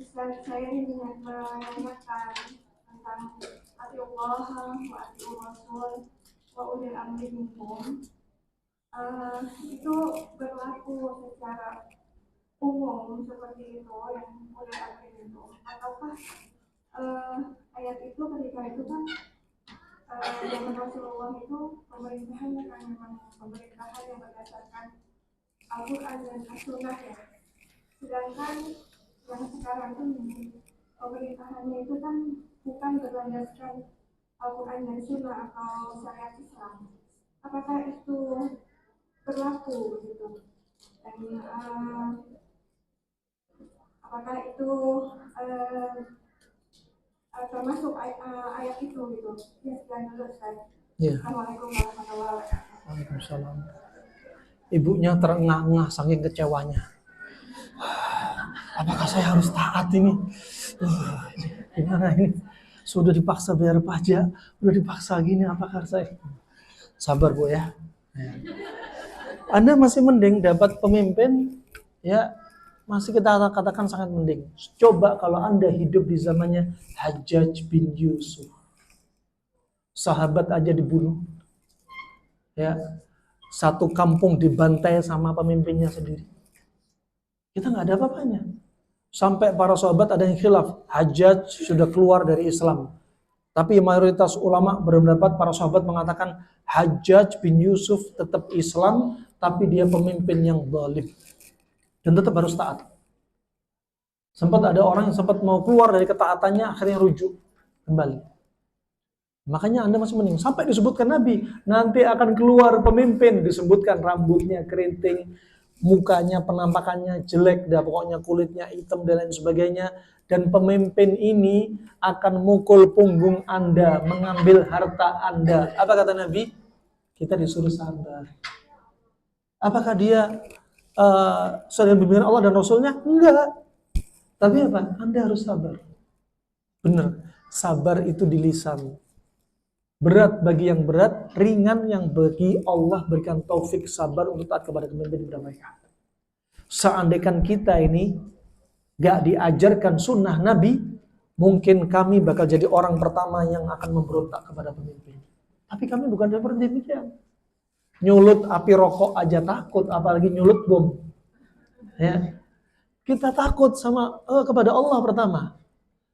wabarakatuh. Saya ingin menanyakan tentang atiullah wa atiur rasul wa ulil amri minkum. Itu berlaku secara umum seperti itu yang ulil amri minkum, ataukah ayat itu ketika itu kan zaman Rasulullah itu pemerintahannya kan memang pemerintahan yang berdasarkan Al-Quran dan As-Sunnah ya. Sedangkan yang sekarang ini pemerintahannya itu kan bukan berdasarkan Al-Quran dan Sunnah atau syariat Islam. Apakah itu berlaku gitu? Dan apakah itu termasuk ayat itu gitu? Ya, sekian dulu Ustaz. Ya. Assalamualaikum warahmatullahi wabarakatuh. Waalaikumsalam. Ibunya terengah-engah saking kecewanya. Apakah saya harus taat ini? Gimana ini? Sudah dipaksa bayar pajak, sudah dipaksa gini, apakah saya? Sabar Bu ya. Anda masih mending dapat pemimpin, ya masih kita katakan sangat mending. Coba kalau Anda hidup di zamannya Hajjaj bin Yusuf. Sahabat aja dibunuh. Ya. Satu kampung dibantai sama pemimpinnya sendiri. Kita nggak ada apa-apanya. Sampai para sahabat ada yang khilaf. Hajjaj sudah keluar dari Islam. Tapi mayoritas ulama berpendapat, para sahabat mengatakan Hajjaj bin Yusuf tetap Islam, tapi dia pemimpin yang zalim. Dan tetap harus taat. Sempat ada orang yang sempat mau keluar dari ketaatannya, akhirnya rujuk kembali. Makanya Anda masih mending. Sampai disebutkan Nabi, nanti akan keluar pemimpin. Disebutkan rambutnya keriting, mukanya, penampakannya jelek, dah pokoknya kulitnya hitam dan lain sebagainya. Dan pemimpin ini akan mukul punggung Anda, mengambil harta Anda. Apa kata Nabi? Kita disuruh sabar. Apakah dia sedang bimbingan Allah dan Rasulnya? Enggak. Tapi apa? Anda harus sabar. Benar. Sabar itu di lisan. Berat bagi yang berat, ringan yang bagi Allah berikan taufik sabar untuk taat kepada pemimpin kepada mereka. Seandainya kita ini gak diajarkan sunnah Nabi, mungkin kami bakal jadi orang pertama yang akan memberontak kepada pemimpin. Tapi kami bukan seperti demikian. Nyulut api rokok aja takut, apalagi nyulut bom. Ya. Kita takut sama kepada Allah pertama.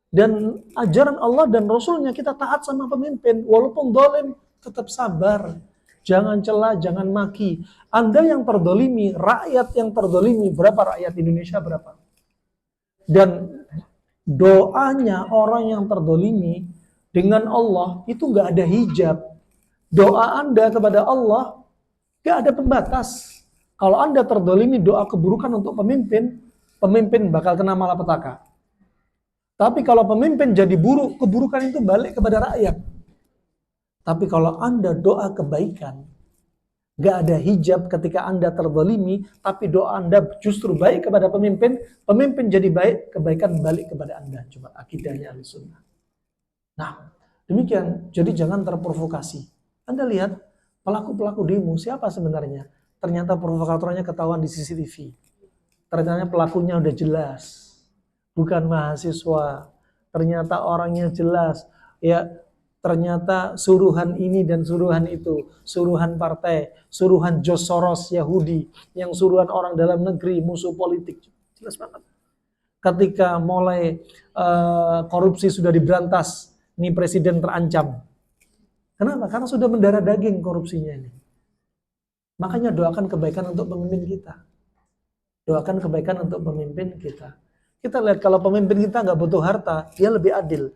Dan ajaran Allah dan Rasulnya kita taat sama pemimpin. Walaupun zalim, tetap sabar. Jangan celah, jangan maki. Anda yang terdolimi, rakyat yang terdolimi, berapa rakyat Indonesia berapa? Dan Doanya orang yang terdolimi dengan Allah itu nggak ada hijab. Doa Anda kepada Allah nggak ada pembatas. Kalau Anda terdolimi doa keburukan untuk pemimpin, pemimpin bakal kena malapetaka. Tapi kalau pemimpin jadi buruk, keburukan itu balik kepada rakyat. Tapi kalau Anda doa kebaikan, nggak ada hijab ketika Anda terdolimi, tapi doa Anda justru baik kepada pemimpin, pemimpin jadi baik, kebaikan balik kepada Anda. Coba akidahnya Ahlussunnah. Nah, demikian. Jadi jangan terprovokasi. Anda lihat pelaku-pelaku demo siapa sebenarnya? Ternyata provokatornya ketahuan di CCTV. Ternyata pelakunya udah jelas. Bukan mahasiswa. Ternyata orangnya jelas. Ya, ternyata suruhan ini dan suruhan itu. Suruhan partai, suruhan George Soros Yahudi, yang suruhan orang dalam negeri, musuh politik. Jelas banget. Ketika mulai korupsi sudah diberantas, ini presiden terancam. Kenapa? Karena sudah mendarah daging korupsinya ini. Makanya doakan kebaikan untuk pemimpin kita. Doakan kebaikan untuk pemimpin kita. Kita lihat kalau pemimpin kita nggak butuh harta, dia lebih adil.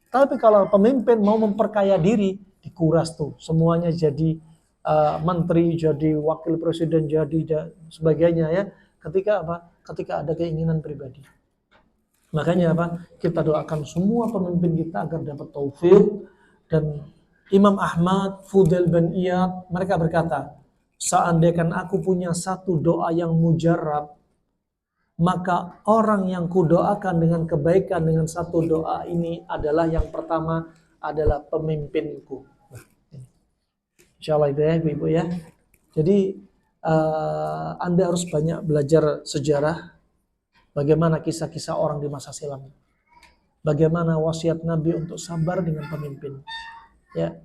Tapi kalau pemimpin mau memperkaya diri, dikuras tuh. Semuanya jadi menteri, jadi wakil presiden, jadi sebagainya ya. Ketika apa? Ketika ada keinginan pribadi. Makanya apa? Kita doakan semua pemimpin kita agar dapat taufik. Dan Imam Ahmad, Fudail bin Iyad, mereka berkata, seandainya aku punya satu doa yang mujarab, maka orang yang kudoakan dengan kebaikan dengan satu doa ini adalah yang pertama adalah pemimpinku. Nah, insya Allah itu ya Ibu ya. Jadi Anda harus banyak belajar sejarah, bagaimana kisah-kisah orang di masa silam, bagaimana wasiat Nabi untuk sabar dengan pemimpin. Ya,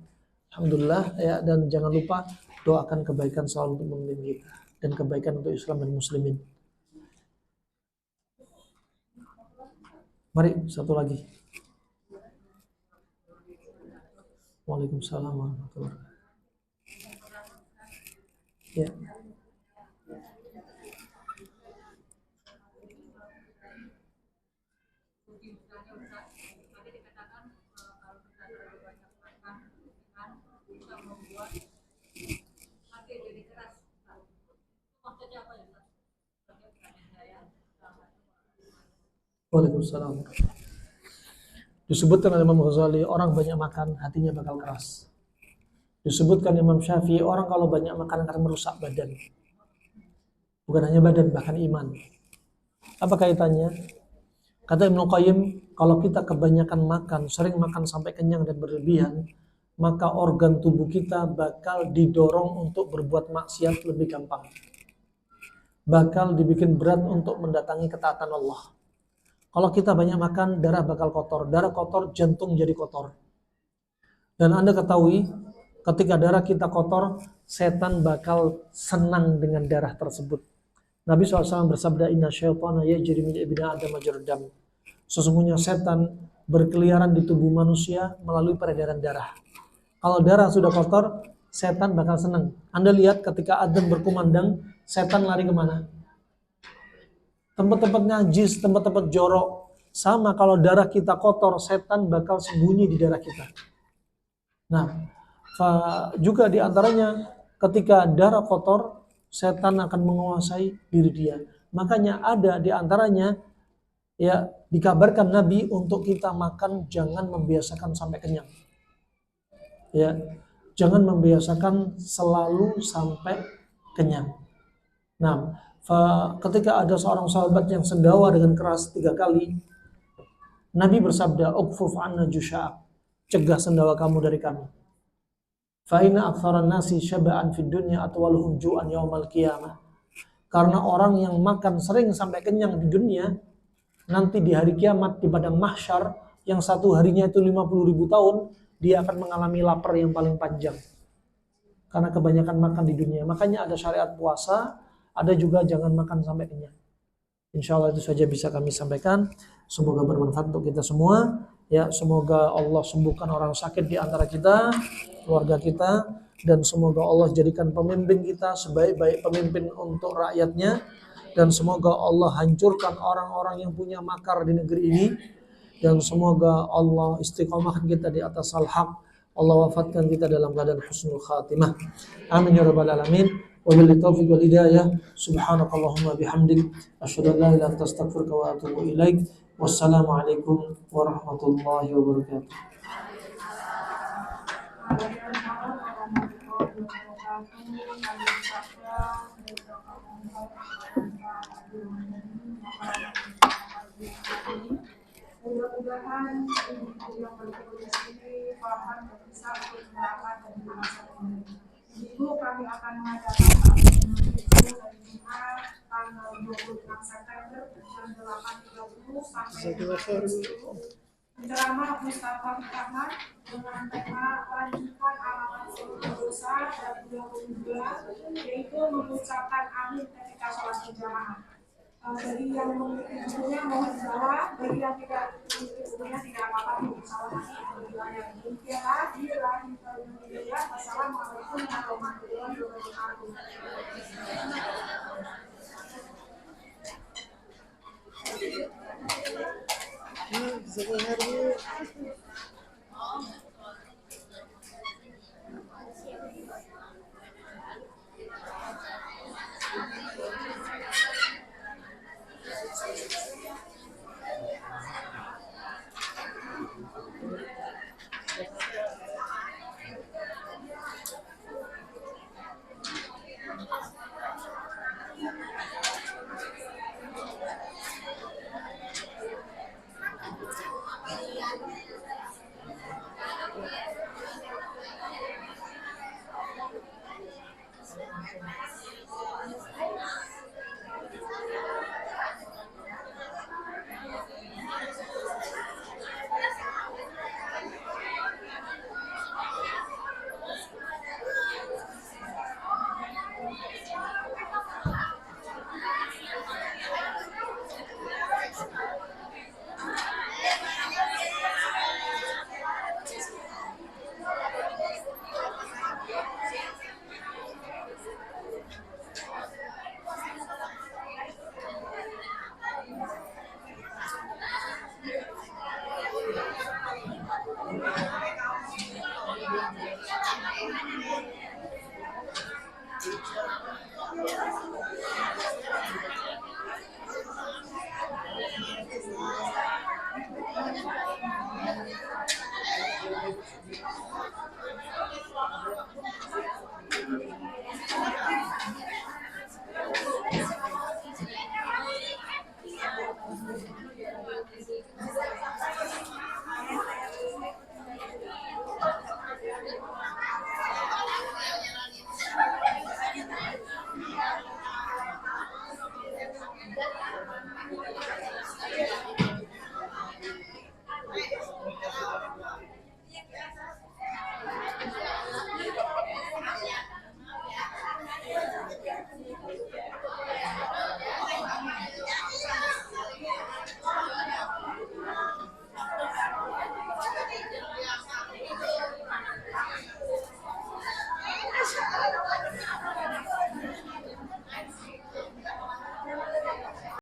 alhamdulillah ya, dan jangan lupa doakan kebaikan selalu untuk pemimpin kita dan kebaikan untuk Islam dan Muslimin. Mari satu lagi. Waalaikumsalam warahmatullahi wabarakatuh. Ya. Waalaikumsalam. Disebutkan oleh Imam Ghazali, orang banyak makan hatinya bakal keras. Disebutkan Imam Syafi'i, orang kalau banyak makan akan merusak badan. Bukan hanya badan, bahkan iman. Apa kaitannya? Kata Ibnu Qayyim, kalau kita kebanyakan makan, sering makan sampai kenyang dan berlebihan, maka organ tubuh kita bakal didorong untuk berbuat maksiat lebih gampang. Bakal dibikin berat untuk mendatangi ketaatan Allah. Kalau kita banyak makan, darah bakal kotor. Darah kotor, jantung jadi kotor. Dan Anda ketahui, ketika darah kita kotor, setan bakal senang dengan darah tersebut. Nabi SAW bersabda, Inna syaitana yajri min ibni Adam majrad dam. Sesungguhnya setan berkeliaran di tubuh manusia melalui peredaran darah. Kalau darah sudah kotor, setan bakal senang. Anda lihat ketika adzan berkumandang, setan lari kemana? Tempat-tempat najis, tempat-tempat jorok. Sama kalau darah kita kotor, setan bakal sembunyi di darah kita. Nah, juga diantaranya ketika darah kotor, setan akan menguasai diri dia. Makanya ada diantaranya, ya dikabarkan Nabi untuk kita makan jangan membiasakan sampai kenyang. Ya, jangan membiasakan selalu sampai kenyang. Nah, ketika ada seorang sahabat yang sendawa dengan keras 3 kali, Nabi bersabda, "Uqfuf anna jusha'ak." Cegah sendawa kamu dari kami. Fa inna aktsaran nasi syaba'an fid dunya atwaluhum ju'an yaumal qiyamah. Karena orang yang makan sering sampai kenyang di dunia, nanti di hari kiamat di padang mahsyar yang satu harinya itu 50.000 tahun, dia akan mengalami lapar yang paling panjang. Karena kebanyakan makan di dunia. Makanya ada syariat puasa, ada juga jangan makan sampai kenyang. Insya Allah itu saja bisa kami sampaikan. Semoga bermanfaat untuk kita semua. Ya, semoga Allah sembuhkan orang sakit di antara kita, keluarga kita, dan semoga Allah jadikan pemimpin kita sebaik-baik pemimpin untuk rakyatnya, dan semoga Allah hancurkan orang-orang yang punya makar di negeri ini, dan semoga Allah istiqomahkan kita di atas al-haq. Allah wafatkan kita dalam keadaan husnul khatimah. Amin ya rabbal alamin. Wabillahi taufiq wal hidayah. Subhanakallahumma bihamdik asyhadu an la ilaha illa anta astaghfiruka wa atubu ilaik. Wassalamualaikum warahmatullahi wabarakatuh. Mudah-mudahan ibu yang berkumpul di sini paham dan bisa berpendapat dan merasakan ini. Ibu kami akan mengadakan ibu dari Jumat tanggal 26 September jam 8.30 sampai 12.10. Penceramah Mustafa Muhammad dengan tema lanjutkan amalan seluruh dosa dan 22, yaitu mengucapkan amin ketika sholat berjamaah. Bagi yang memiliki bukunya mohon dibawa, bagi yang tidak memiliki bukunya tidak apa-apa, insya Allah nanti berjualan. Demikianlah bismillahirrahmanirrahim. Wassalamualaikum warahmatullahi wabarakatuh. Sebenarnya